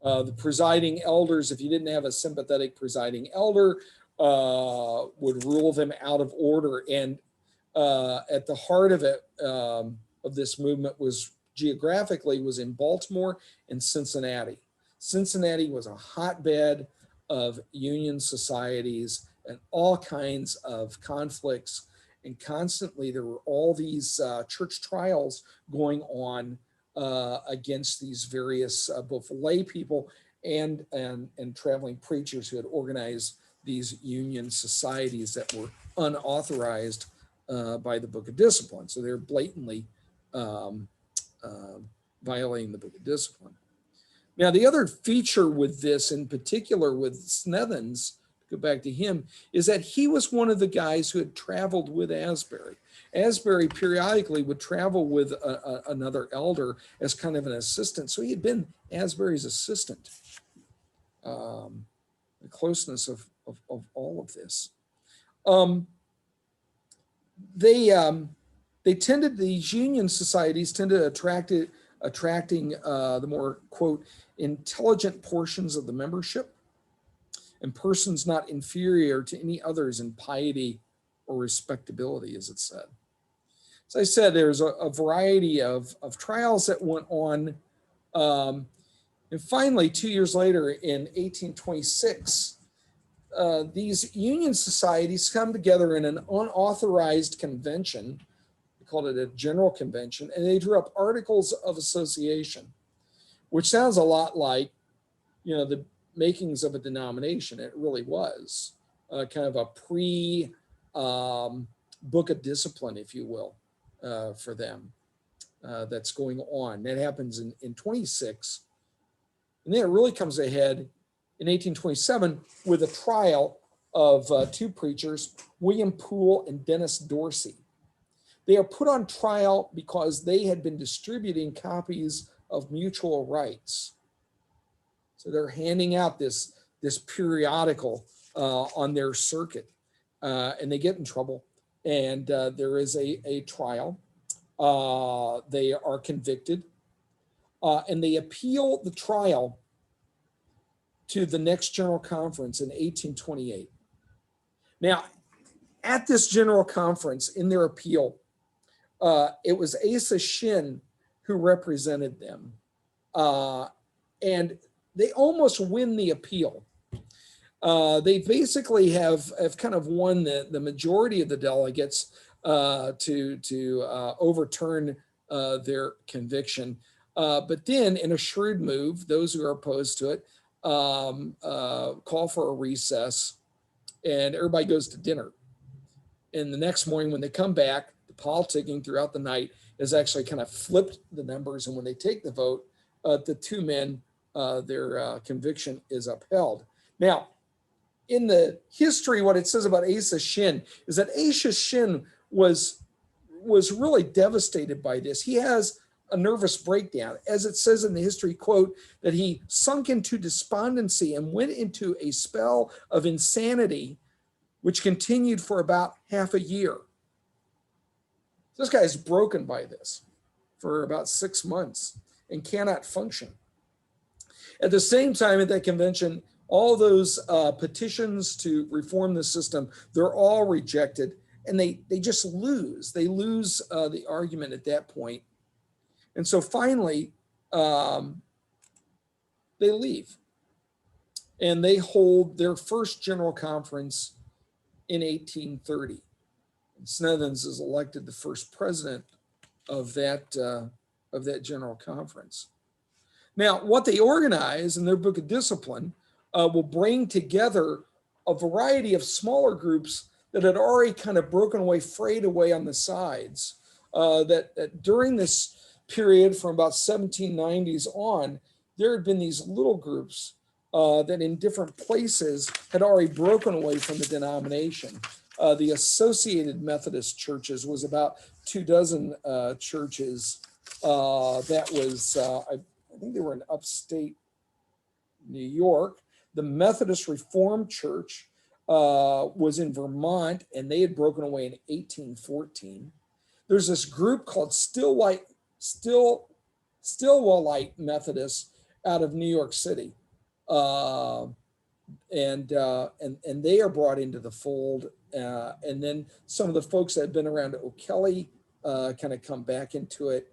The presiding elders, if you didn't have a sympathetic presiding elder, would rule them out of order. And at the heart of it, of this movement was geographically was in Baltimore and Cincinnati. Cincinnati was a hotbed of union societies and all kinds of conflicts. And constantly there were all these church trials going on against these various both lay people and traveling preachers who had organized these union societies that were unauthorized by the Book of Discipline. So they're blatantly violating the Book of Discipline. Now, the other feature with this, in particular with Snethens, to go back to him, is that he was one of the guys who had traveled with Asbury. Asbury periodically would travel with another elder as kind of an assistant. So he had been Asbury's assistant. The closeness of all of this. These union societies tended to attracting the more, quote, intelligent portions of the membership and persons not inferior to any others in piety or respectability, as it said. As I said, there's a variety of trials that went on. And finally, 2 years later, in 1826, these union societies come together in an unauthorized convention. We called it a general convention, and they drew up articles of association, which sounds a lot like, the makings of a denomination. It really was kind of a book of discipline, if you will, for them that's going on. That happens in 26. And then it really comes ahead in 1827 with a trial of 2 preachers, William Poole and Dennis Dorsey. They are put on trial because they had been distributing copies of Mutual Rights. So they're handing out this periodical on their circuit, and they get in trouble. And there is a trial. They are convicted, and they appeal the trial to the next General Conference in 1828. Now, at this General Conference, in their appeal, it was Asa Shin who represented them. And they almost win the appeal. They basically have kind of won the majority of the delegates to overturn their conviction. But then, in a shrewd move, those who are opposed to it call for a recess, and everybody goes to dinner. And the next morning, when they come back, the politicking throughout the night has actually kind of flipped the numbers. And when they take the vote, the 2 men, their conviction is upheld. Now, in the history, what it says about Asa Shin is that Asa Shin was really devastated by this. He has a nervous breakdown. As it says in the history, quote, that he sunk into despondency and went into a spell of insanity which continued for about half a year. This guy's broken by this for about 6 months and cannot function. At the same time, at that convention, all those petitions to reform the system, they're all rejected, and they just lose. They lose the argument at that point. And so finally, they leave. And they hold their first general conference in 1830. And Snethens is elected the first president of that general conference. Now, what they organize in their Book of Discipline will bring together a variety of smaller groups that had already kind of broken away, frayed away on the sides. That during this period from about 1790s on, there had been these little groups that in different places had already broken away from the denomination. The Associated Methodist Churches was about 24 churches. That was, I think they were in upstate New York. The Methodist Reformed Church was in Vermont, and they had broken away in 1814. There's this group called Stillwellite Methodists out of New York City. And they are brought into the fold. And then some of the folks that had been around O'Kelly kind of come back into it.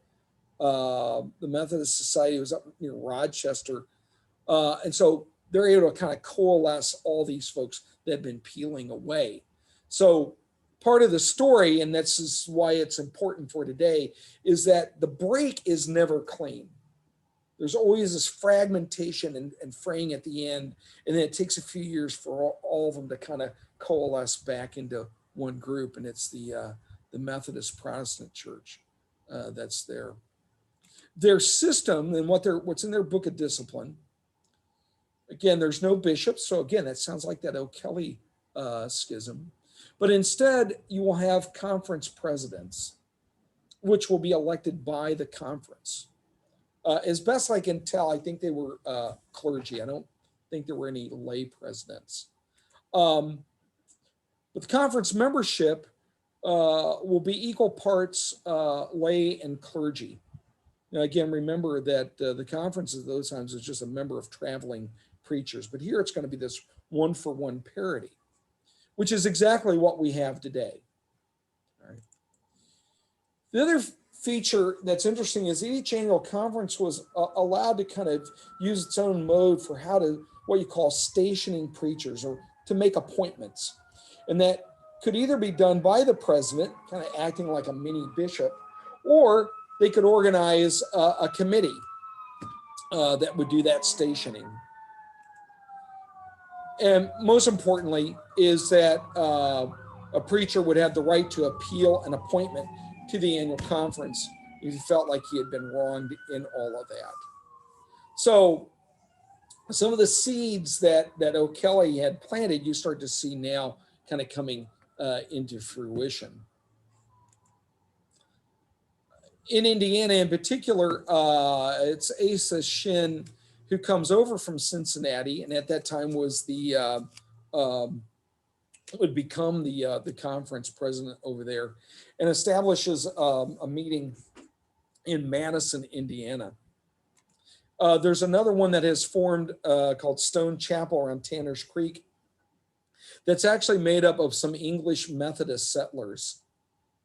The Methodist Society was up near Rochester. And so they're able to kind of coalesce all these folks that have been peeling away. So part of the story, and this is why it's important for today, is that the break is never clean. There's always this fragmentation and fraying at the end, and then it takes a few years for all of them to kind of coalesce back into one group, and it's the Methodist Protestant Church that's there. Their system and what's in their Book of Discipline. Again, there's no bishops, so again, that sounds like that O'Kelly schism. But instead, you will have conference presidents, which will be elected by the conference. As best I can tell, I think they were clergy. I don't think there were any lay presidents. But the conference membership will be equal parts lay and clergy. Now, again, remember that the conferences at those times is just a member of traveling preachers. But here it's going to be this one-for-one parity, which is exactly what we have today. All right. The other feature that's interesting is each annual conference was allowed to kind of use its own mode for how to, what you call stationing preachers, or to make appointments. And that could either be done by the president, kind of acting like a mini bishop, or they could organize a committee that would do that stationing. And most importantly is that a preacher would have the right to appeal an appointment to the annual conference if he felt like he had been wronged in all of that. So some of the seeds that O'Kelly had planted, you start to see now kind of coming into fruition. In Indiana in particular, it's Asa Shin who comes over from Cincinnati, and at that time was the would become the conference president over there, and establishes a meeting in Madison, Indiana. There's another one that has formed called Stone Chapel around Tanner's Creek. That's actually made up of some English Methodist settlers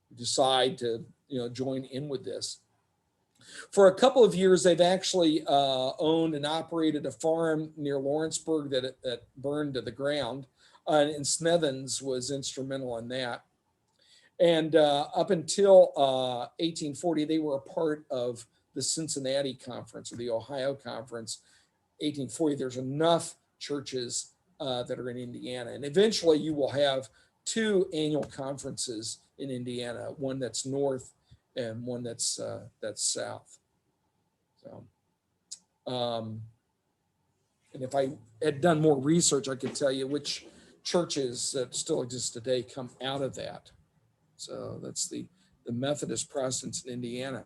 who decide to join in with this. For a couple of years, they've actually owned and operated a farm near Lawrenceburg that burned to the ground, and Snethens was instrumental in that. And up until 1840, they were a part of the Cincinnati Conference or the Ohio Conference. 1840, there's enough churches that are in Indiana, and eventually you will have two annual conferences in Indiana, one that's north and one that's south. So, and if I had done more research, I could tell you which churches that still exist today come out of that. So that's the Methodist Protestants in Indiana.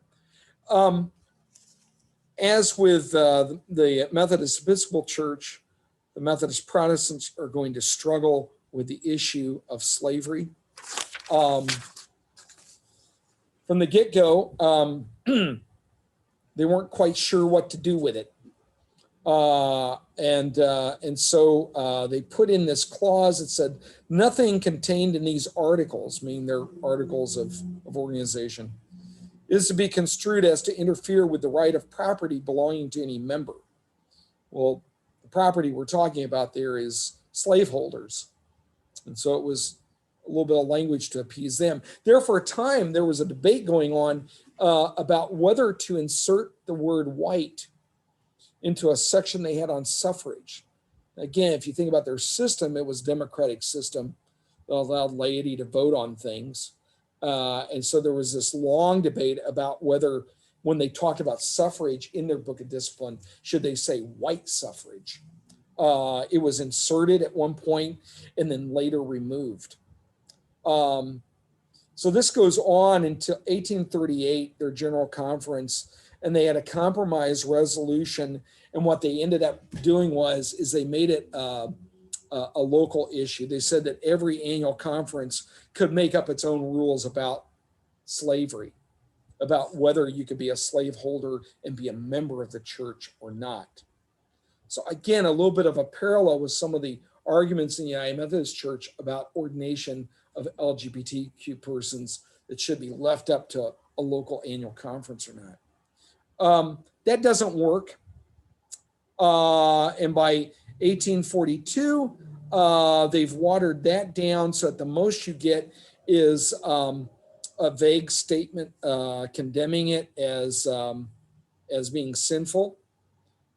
As with the Methodist Episcopal Church, the Methodist Protestants are going to struggle with the issue of slavery. From the get-go, they weren't quite sure what to do with it. And so they put in this clause that said nothing contained in these articles, meaning they're articles of organization, is to be construed as to interfere with the right of property belonging to any member. Well, the property we're talking about there is slaveholders. And so it was a little bit of language to appease them. There, for a time, there was a debate going on about whether to insert the word white into a section they had on suffrage. Again, if you think about their system, it was a democratic system that allowed laity to vote on things. And so there was this long debate about whether, when they talked about suffrage in their book of discipline, should they say white suffrage? It was inserted at one point and then later removed. So this goes on until 1838, their General Conference, and they had a compromise resolution. And what they ended up doing is they made it a local issue. They said that every annual conference could make up its own rules about slavery, about whether you could be a slaveholder and be a member of the church or not. So again, a little bit of a parallel with some of the arguments in the United Methodist Church about ordination of LGBTQ persons that should be left up to a local annual conference or not. That doesn't work. And by 1842, they've watered that down. So at the most you get is a vague statement condemning it as being sinful.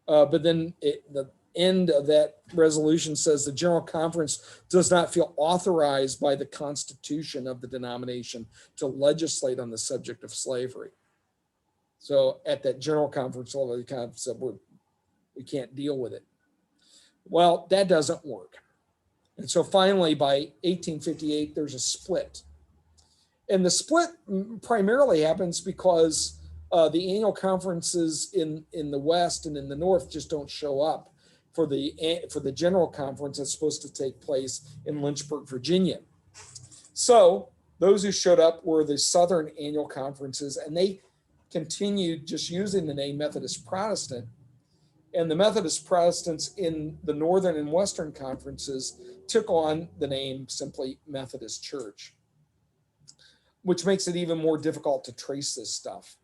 But then the end of that resolution says the General Conference does not feel authorized by the Constitution of the denomination to legislate on the subject of slavery. So at that General Conference, all they kind of said, we can't deal with it. Well, that doesn't work. And so finally, by 1858, there's a split. And the split primarily happens because the annual conferences in the West and in the North just don't show up for the General Conference that's supposed to take place in Lynchburg, Virginia. So those who showed up were the Southern annual conferences, and they continued just using the name Methodist Protestant. And the Methodist Protestants in the Northern and Western conferences took on the name simply Methodist Church, which makes it even more difficult to trace this stuff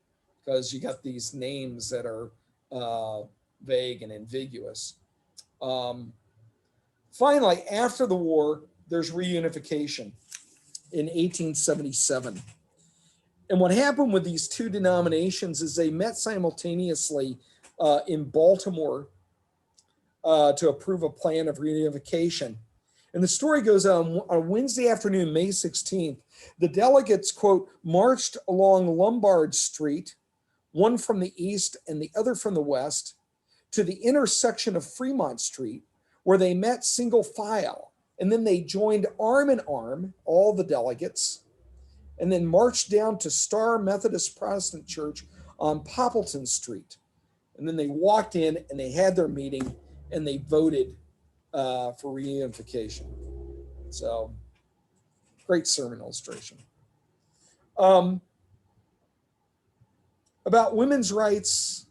because you got these names that are vague and ambiguous. Finally, after the war, there's reunification in 1877. And what happened with these two denominations is they met simultaneously in Baltimore to approve a plan of reunification. And the story goes on Wednesday afternoon, May 16th, the delegates, quote, marched along Lombard Street, one from the east and the other from the west, to the intersection of Fremont Street, where they met single file. And then they joined arm in arm, all the delegates, and then marched down to Star Methodist Protestant Church on Poppleton Street. And then they walked in and they had their meeting and they voted for reunification. So, great sermon illustration. About women's rights,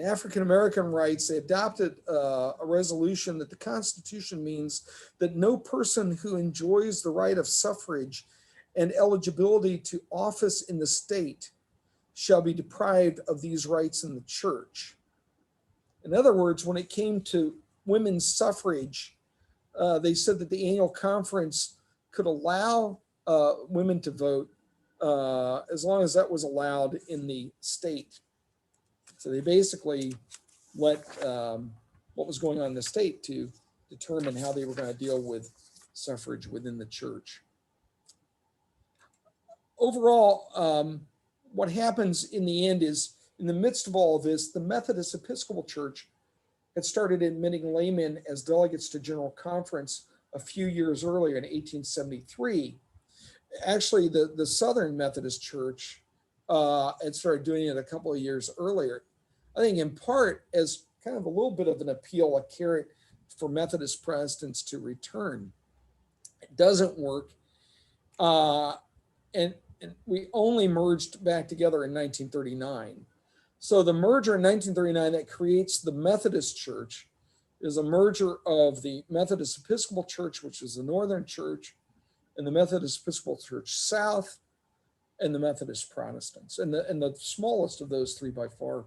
African-American rights, they adopted a resolution that the Constitution means that no person who enjoys the right of suffrage and eligibility to office in the state shall be deprived of these rights in the church. In other words, when it came to women's suffrage, they said that the annual conference could allow women to vote as long as that was allowed in the state. So they basically let what was going on in the state to determine how they were going to deal with suffrage within the church. Overall, what happens in the end is, in the midst of all of this, the Methodist Episcopal Church had started admitting laymen as delegates to General Conference a few years earlier in 1873. Actually, the Southern Methodist Church had started doing it a couple of years earlier. I think in part as kind of a little bit of an appeal, a carrot for Methodist Protestants to return. It doesn't work. And we only merged back together in 1939. So the merger in 1939 that creates the Methodist Church is a merger of the Methodist Episcopal Church, which is the Northern Church, and the Methodist Episcopal Church South, and the Methodist Protestants. And the smallest of those three by far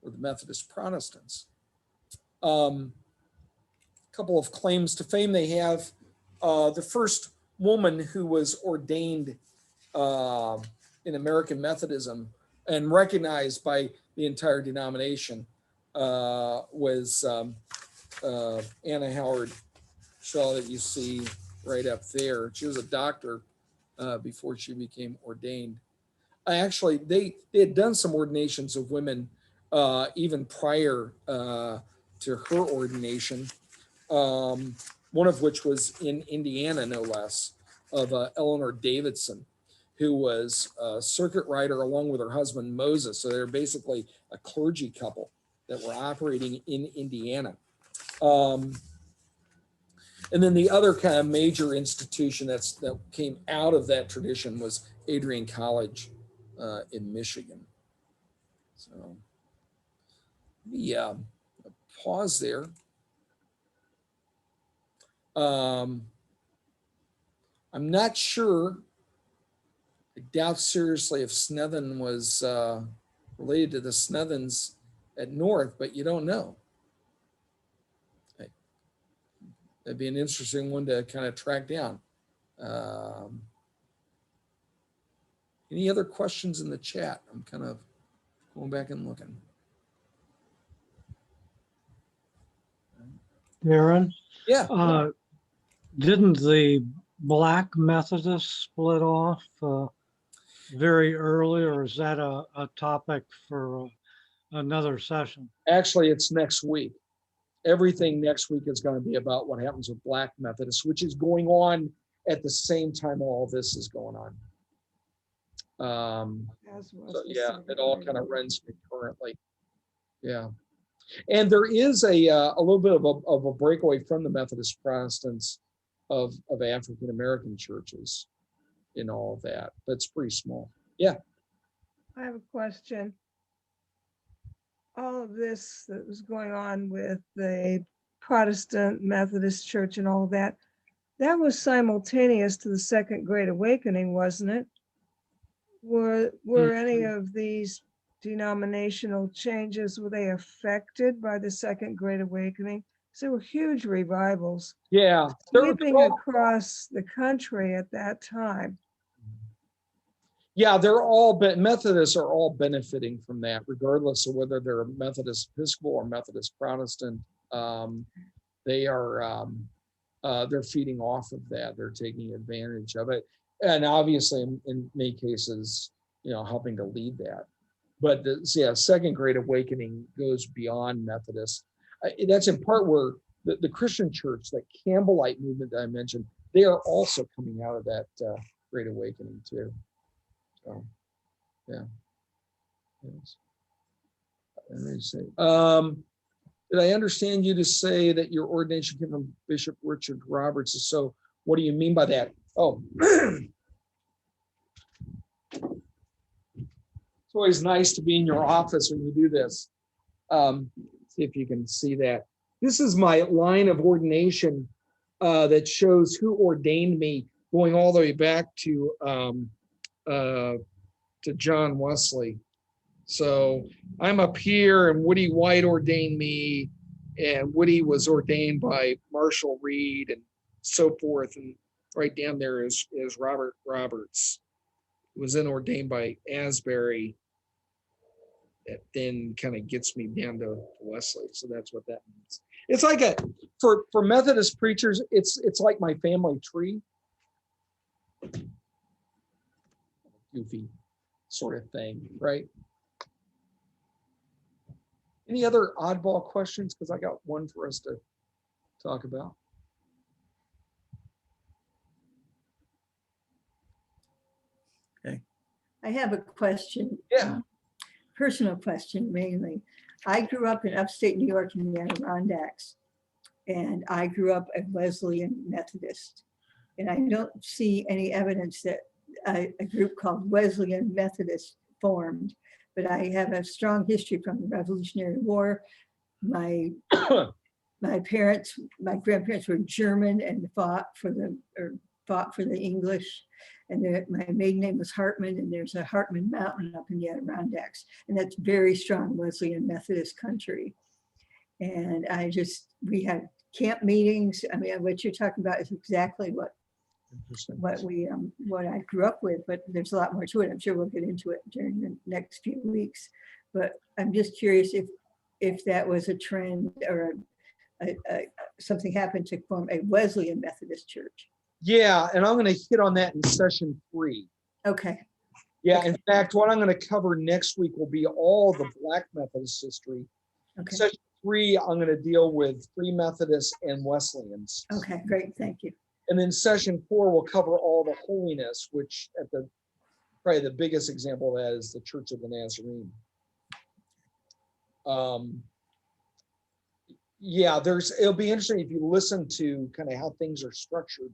were the Methodist Protestants. A couple of claims to fame they have. The first woman who was ordained in American Methodism and recognized by the entire denomination was Anna Howard Shaw, that you see right up there. She was a doctor before she became ordained. Actually, they had done some ordinations of women even prior to her ordination, one of which was in Indiana, no less, of Eleanor Davidson, who was a circuit rider along with her husband Moses. So they're basically a clergy couple that were operating in Indiana. And then the other kind of major institution that came out of that tradition was Adrian College in Michigan. So yeah, pause there. I'm not sure. I doubt seriously if Snethen was related to the Snethens at North, but you don't know. That'd be an interesting one to kind of track down. Any other questions in the chat? I'm kind of going back and looking. Darren? Yeah. Didn't the Black Methodists split off very early, or is that a topic for another session? Actually, it's next week. Everything next week is going to be about what happens with Black Methodists, which is going on at the same time all this is going on. So yeah, it all kind of runs concurrently. Yeah, and there is a little bit of a breakaway from the Methodist Protestants of African American churches in all of that. That's pretty small. Yeah. I have a question. All of this that was going on with the Protestant Methodist Church and all of that, that was simultaneous to the Second Great Awakening, wasn't it? Were any of these denominational changes, were they affected by the Second Great Awakening? So there were huge revivals Yeah. sweeping across the country at that time. Yeah, Methodists are all benefiting from that, regardless of whether they're a Methodist Episcopal or Methodist Protestant. They are they're feeding off of that. They're taking advantage of it, and obviously, in many cases, helping to lead that. But Second Great Awakening goes beyond Methodist. That's in part where the Christian church, that Campbellite movement that I mentioned, they are also coming out of that Great Awakening too. So, yeah. Yes. Let me see. Did I understand you to say that your ordination came from Bishop Richard Roberts? So what do you mean by that? Oh, it's always nice to be in your office when you do this. See if you can see that. This is my line of ordination that shows who ordained me, going all the way back to John Wesley. So I'm up here, and Woody White ordained me, and Woody was ordained by Marshall Reed and so forth. And right down there is Robert Roberts, who was then ordained by ASBURY. That then kind of gets me down to Wesley. So that's what that means. It's like for Methodist preachers, it's like my family tree. Goofy sort of thing, right? Any other oddball questions? Because I got one for us to talk about. Okay. I have a question. Yeah. Personal question mainly. I grew up in upstate New York in the Adirondacks, and I grew up a Wesleyan Methodist. And I don't see any evidence that a group called Wesleyan Methodist formed, but I have a strong history from the Revolutionary War. My grandparents were German and fought for the English. And my maiden name was Hartman, and there's a Hartman Mountain up in the Adirondacks, and that's very strong Wesleyan Methodist country. And we had camp meetings. I mean, what you're talking about is exactly what I grew up with, but there's a lot more to it. I'm sure we'll get into it during the next few weeks. But I'm just curious if that was a trend or something happened to form a Wesleyan Methodist church. Yeah, and I'm going to hit on that in session 3. Okay. Yeah, in fact, what I'm going to cover next week will be all the Black Methodist history. Okay. Session 3, I'm going to deal with Free Methodists and Wesleyans. Okay, great. Thank you. And then session 4 will cover all the holiness, which probably the biggest example of that is the Church of the Nazarene. Yeah, it'll be interesting if you listen to kind of how things are structured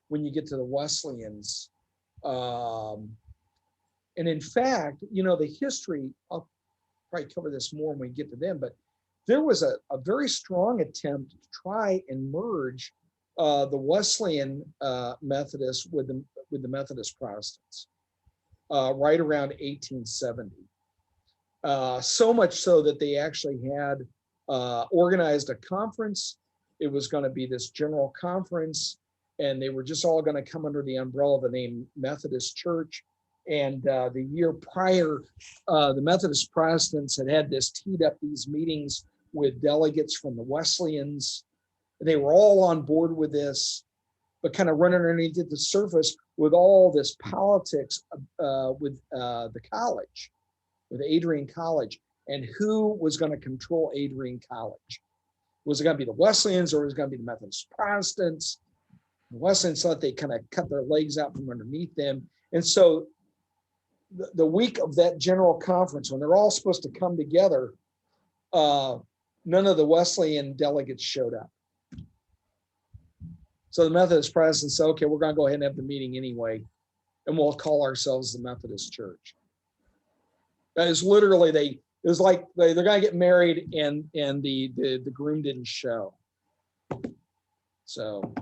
when you get to the Wesleyans. And in fact, the history, I'll probably cover this more when we get to them, but there was a very strong attempt to try and merge the Wesleyan Methodists with the Methodist Protestants right around 1870. So much so that they actually had organized a conference. It was going to be this general conference, and they were just all going to come under the umbrella of the name Methodist Church. And the year prior, the Methodist Protestants had teed up these meetings with delegates from the Wesleyans. They were all on board with this, but kind of running underneath the surface with all this politics with the college, with Adrian College, and who was going to control Adrian College. Was it going to be the Wesleyans, or was it going to be the Methodist Protestants? The Wesleyans thought they kind of cut their legs out from underneath them. And so the week of that general conference, when they're all supposed to come together, none of the Wesleyan delegates showed up. So the Methodist Protestants said, okay, we're going to go ahead and have the meeting anyway, and we'll call ourselves the Methodist Church. That is literally, it was like they're going to get married, and the groom didn't show. So,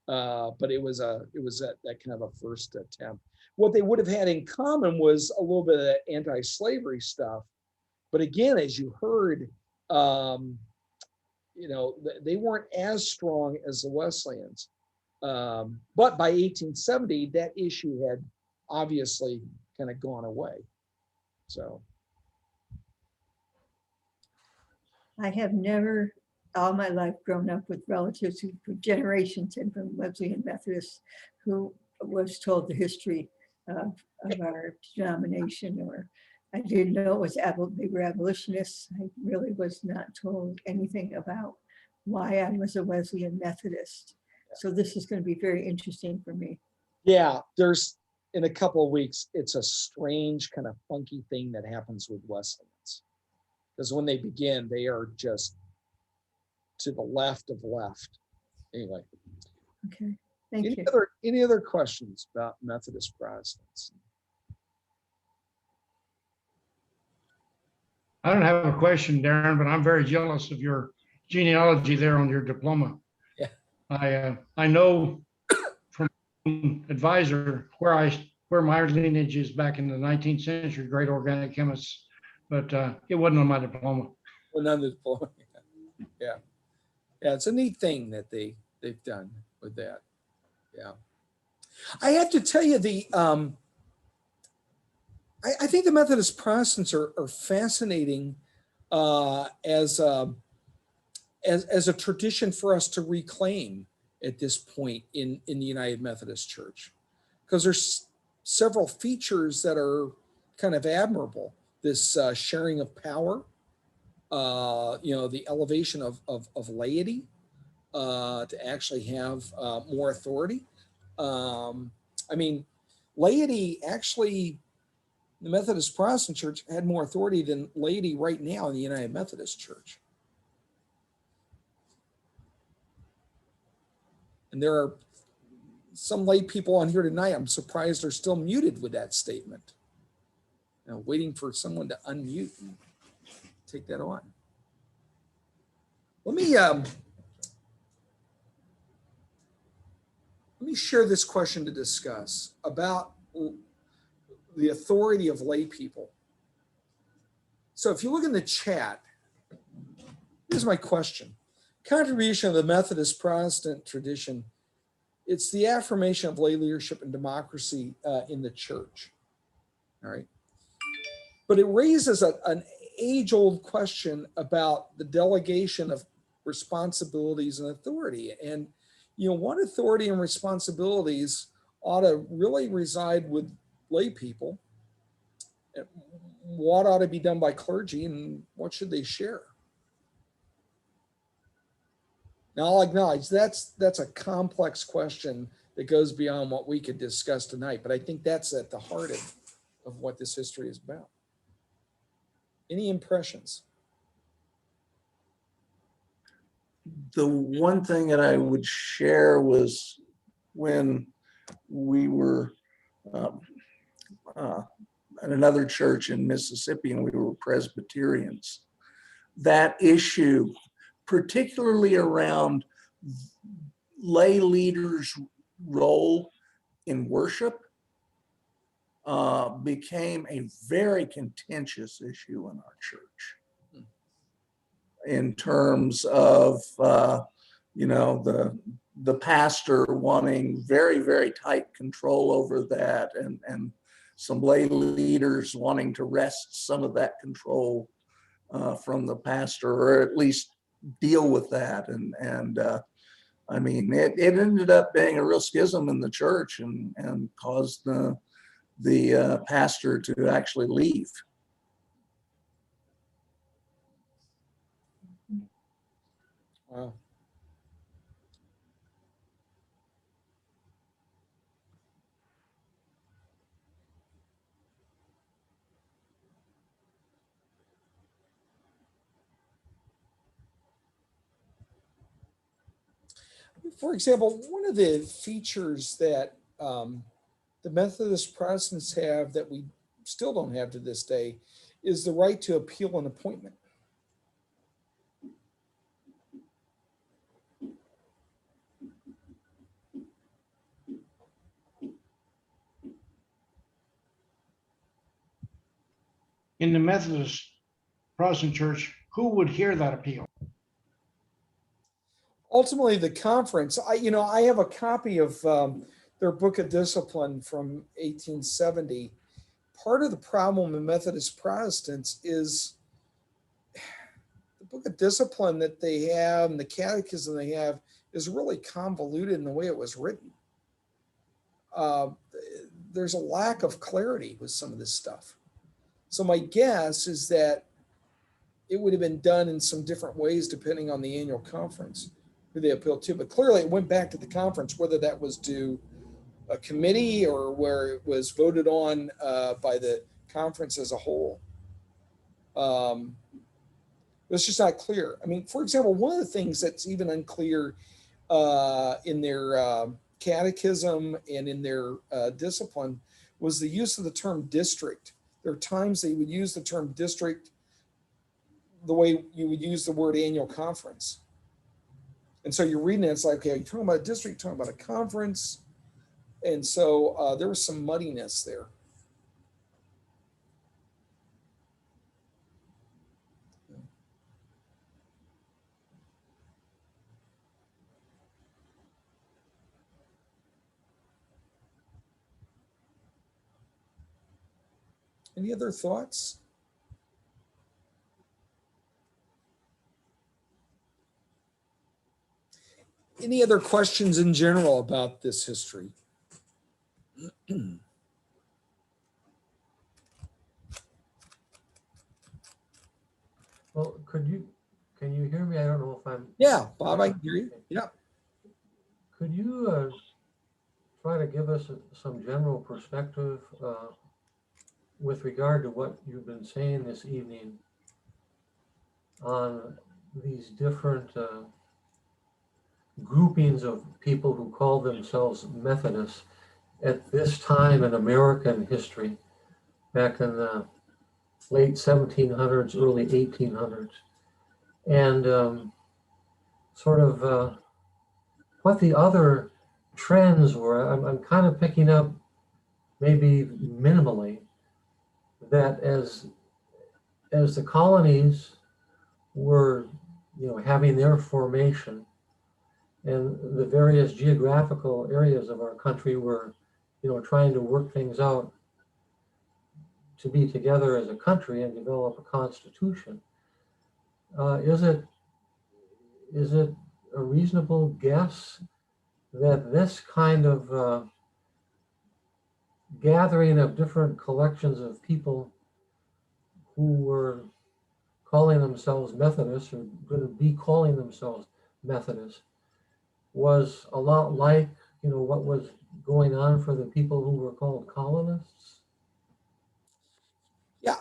but it was that kind of a first attempt. What they would have had in common was a little bit of that anti-slavery stuff. But again, as you heard, they weren't as strong as the Wesleyans. But by 1870, that issue had obviously kind of gone away. So. I have never, all my life, grown up with relatives who for generations had been Wesleyan Methodists, who was told the history of our denomination, or I didn't know it was they were abolitionists. I really was not told anything about why I was a Wesleyan Methodist. So this is going to be very interesting for me. Yeah, in a couple of weeks, it's a strange kind of funky thing that happens with Wesleyans. Because when they begin, they are just to the left of left. Anyway. Okay, thank you. Any other questions about Methodist Protestants? I don't have a question, Darren, but I'm very jealous of your genealogy there on your diploma. Yeah. I know from advisor where my lineage is back in the 19th century, great organic chemists, but it wasn't on my diploma. Well, none of the diploma. Yeah. Yeah, it's a neat thing that they've done with that. Yeah. I have to tell you, I think the Methodist Protestants are fascinating as a tradition for us to reclaim at this point in the United Methodist Church, because there's several features that are kind of admirable. This sharing of power, the elevation of laity to actually have more authority. Laity actually, the Methodist Protestant Church had more authority than laity right now in the United Methodist Church. And there are some lay people on here tonight, I'm surprised they're still muted with that statement. You know, waiting for someone to unmute and take that on. Let me share this question to discuss about the authority of lay people. So if you look in the chat, here's my question. Contribution of the Methodist Protestant tradition, it's the affirmation of lay leadership and democracy in the church. All right. But it raises an age-old question about the delegation of responsibilities and authority. And, you know, what authority and responsibilities ought to really reside with lay people? What ought to be done by clergy, and what should they share? Now, I'll acknowledge that's a complex question that goes beyond what we could discuss tonight, but I think that's at the heart of what this history is about. Any impressions? The one thing that I would share was when we were at another church in Mississippi and we were Presbyterians, that issue, particularly around lay leaders' role in worship, became a very contentious issue in our church in terms of, you know, the pastor wanting very, very tight control over that, and some lay leaders wanting to wrest some of that control from the pastor, or at least deal with that. And I mean, it ended up being a real schism in the church and caused the pastor to actually leave. Wow. For example, one of the features that the Methodist Protestants have that we still don't have to this day is the right to appeal an appointment. In the Methodist Protestant Church, who would hear that appeal? Ultimately, the conference, I have a copy of their Book of Discipline from 1870. Part of the problem with Methodist Protestants is the Book of Discipline that they have and the catechism they have is really convoluted in the way it was written. There's a lack of clarity with some of this stuff. So my guess is that it would have been done in some different ways depending on the annual conference who they appealed to. But clearly it went back to the conference, whether that was to a committee or where it was voted on by the conference as a whole. It's just not clear. I mean, for example, one of the things that's even unclear in their catechism and in their discipline was the use of the term district. There are times they would use the term district the way you would use the word annual conference. And so you're reading it, it's like, okay, you're talking about a district, you're talking about a conference. And so there was some muddiness there. Any other thoughts? Any other questions in general about this history? Well, can you hear me? I don't know if I'm. Yeah, Bob, I can hear you. Yeah. Could you try to give us some general perspective with regard to what you've been saying this evening on these different groupings of people who called themselves Methodists at this time in American history, back in the late 1700s, early 1800s, and sort of what the other trends were. I'm kind of picking up, maybe minimally, that as the colonies were, having their formation, and the various geographical areas of our country were, trying to work things out to be together as a country and develop a constitution. Is it a reasonable guess that this kind of gathering of different collections of people who were calling themselves Methodists, or going to be calling themselves Methodists, was a lot like, what was going on for the people who were called colonists? Yeah,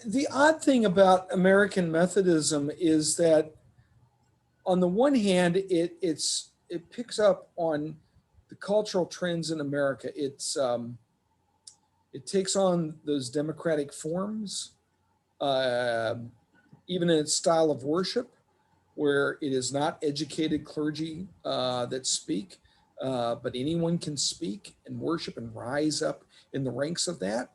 the odd thing about American Methodism is that, on the one hand, it picks up on the cultural trends in America. It takes on those democratic forms, even in its style of worship, where it is not educated clergy that speak, but anyone can speak and worship and rise up in the ranks of that.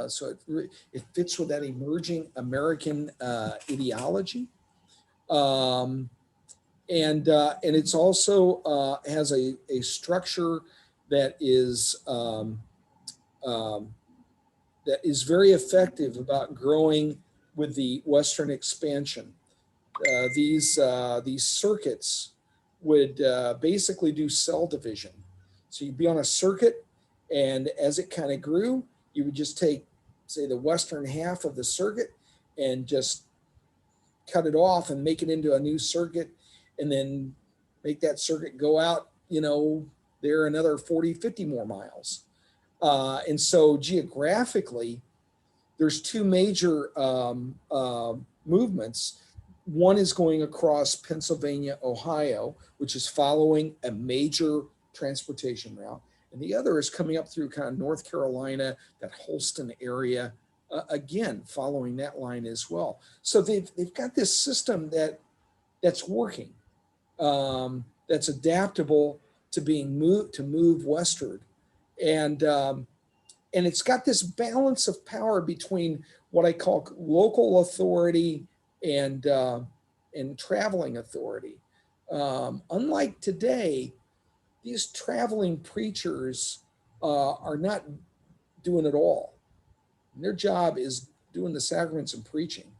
So it fits with that emerging American ideology. And it's also has a structure that is very effective about growing with the Western expansion. These circuits would basically do cell division. So you'd be on a circuit, and as it kind of grew, you would just take, say, the western half of the circuit and just cut it off and make it into a new circuit, and then make that circuit go out, there another 40, 50 more miles. And so geographically, there's two major movements. One is going across Pennsylvania, Ohio, which is following a major transportation route. And the other is coming up through kind of North Carolina, that Holston area, again, following that line as well. So they've got this system that's working, that's adaptable to move westward. And it's got this balance of power between what I call local authority and traveling authority. Unlike today, these traveling preachers are not doing it all. Their job is doing the sacraments and preaching,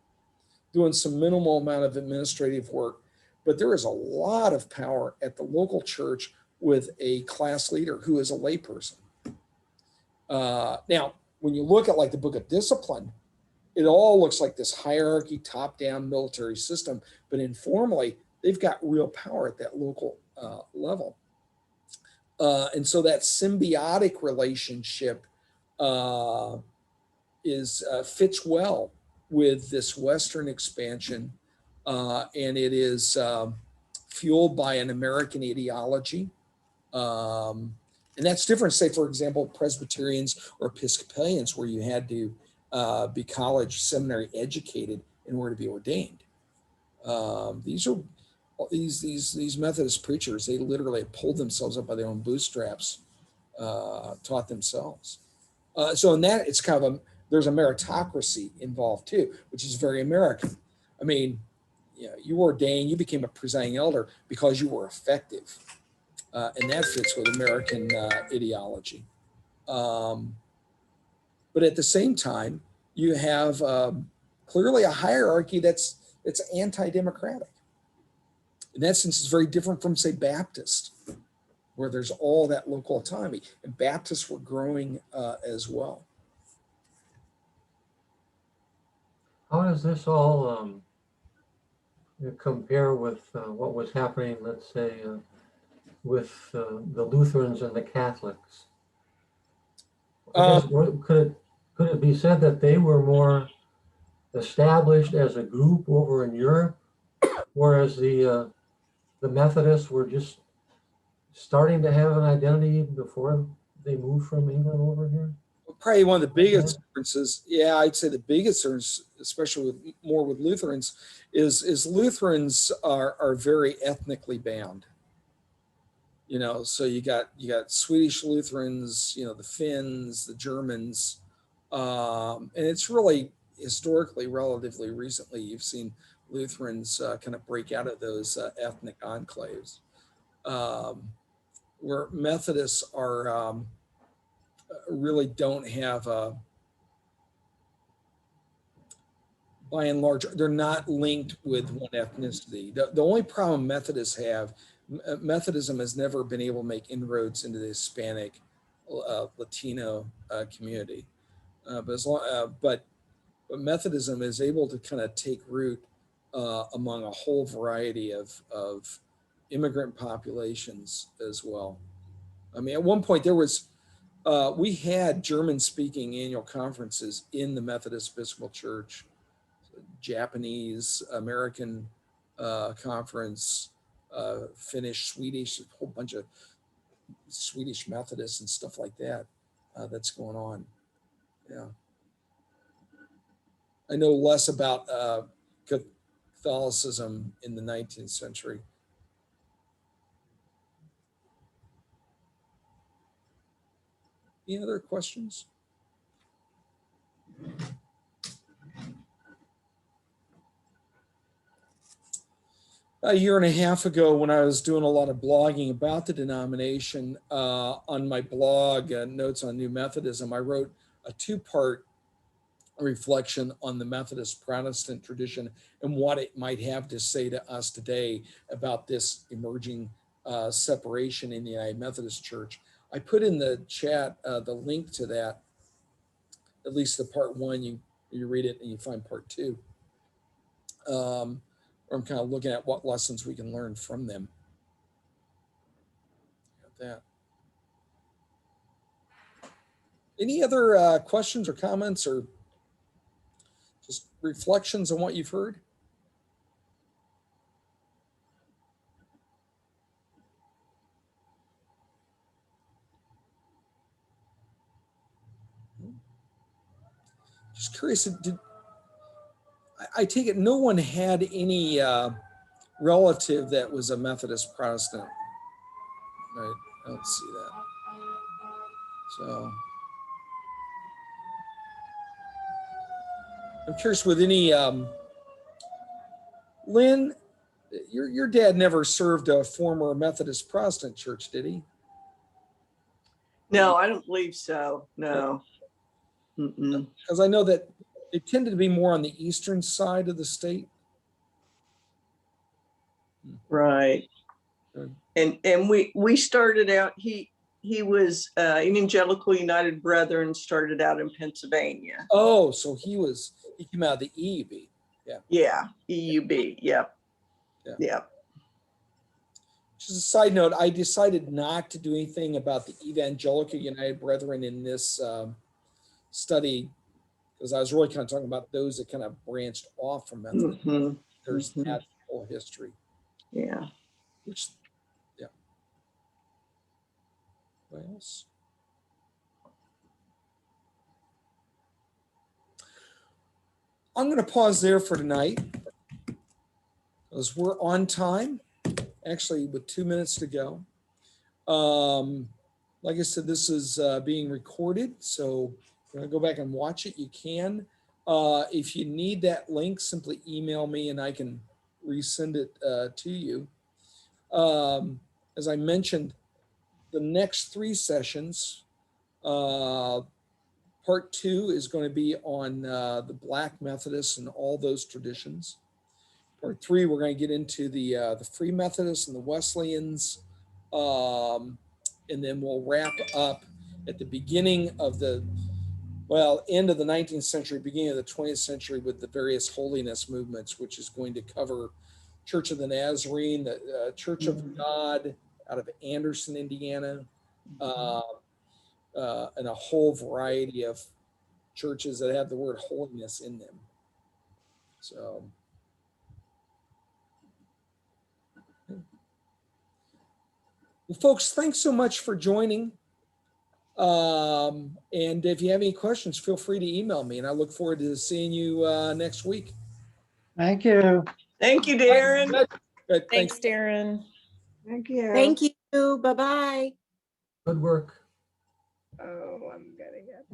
doing some minimal amount of administrative work. But there is a lot of power at the local church with a class leader who is a layperson. Now, when you look at like the Book of Discipline, it all looks like this hierarchy, top-down military system, but informally, they've got real power at that local level. And so that symbiotic relationship fits well with this Western expansion, and it is fueled by an American ideology. And that's different, say, for example, Presbyterians or Episcopalians, where you had to be college seminary educated in order to be ordained. These Methodist preachers, they literally pulled themselves up by their own bootstraps, taught themselves. So in that, it's kind of there's a meritocracy involved too, which is very American. I mean, you were ordained, you became a presiding elder because you were effective. And that fits with American ideology. But at the same time, you have clearly a hierarchy that's anti-democratic. In that sense, it's very different from, say, Baptist, where there's all that local autonomy. And Baptists were growing as well. How does this all compare with what was happening, let's say, with the Lutherans and the Catholics? Could it be said that they were more established as a group over in Europe, whereas the the Methodists were just starting to have an identity before they moved from England over here? Probably one of the biggest differences, yeah, I'd say the biggest difference, especially with more with Lutherans, is Lutherans are very ethnically bound. You know, so you got Swedish Lutherans, you know, the Finns, the Germans, and it's really historically, relatively recently, you've seen Lutherans kind of break out of those ethnic enclaves, where Methodists are really don't have a, by and large, they're not linked with one ethnicity. The only problem Methodists have, Methodism has never been able to make inroads into the Hispanic, Latino community. But Methodism is able to kind of take root among a whole variety of immigrant populations as well. I mean, at one point there was, we had German-speaking annual conferences in the Methodist Episcopal Church, Japanese, American conference, Finnish, Swedish, a whole bunch of Swedish Methodists and stuff like that that's going on. Yeah. I know less about Catholicism in the 19th century. Any other questions? A year and a half ago, when I was doing a lot of blogging about the denomination, on my blog, Notes on New Methodism, I wrote a two-part reflection on the Methodist Protestant tradition and what it might have to say to us today about this emerging separation in the United Methodist Church. I put in the chat the link to that, at least the part one, you read it and you find part two. I'm kind of looking at what lessons we can learn from them. Got that. Any other questions or comments or just reflections on what you've heard? Just curious, I take it no one had any relative that was a Methodist Protestant, right? I don't see that. So I'm curious with any, Lynn, your dad never served a former Methodist Protestant church, did he? No, I don't believe so. No. Because I know that it tended to be more on the eastern side of the state. Right. Good. And we started out, he was Evangelical United Brethren, started out in Pennsylvania. Oh, so he came out of the EUB. Yeah. Yeah, EUB. Yep. Yeah. Yep. Just a side note, I decided not to do anything about the Evangelical United Brethren in this study because I was really kind of talking about those that kind of branched off from Methodism. There's that whole history. Yeah. Which, yeah. What else? I'm going to pause there for tonight because we're on time, actually with 2 minutes to go. Like I said, this is being recorded, so if you want to go back and watch it, you can. If you need that link, simply email me and I can resend it to you. As I mentioned, the next 3 sessions, part 2 is going to be on the Black Methodists and all those traditions. Part 3, we're going to get into the Free Methodists and the Wesleyans. And then we'll wrap up at the beginning of end of the 19th century, beginning of the 20th century with the various holiness movements, which is going to cover Church of the Nazarene, the Church of God out of Anderson, Indiana, and a whole variety of churches that have the word holiness in them. So Well, folks, thanks so much for joining. And if you have any questions, feel free to email me, and I look forward to seeing you next week. Thank you. Thank you, Darren. Good. Thanks, Darren. Thank you. Thank you. Bye-bye. Good work. Oh, I'm getting it.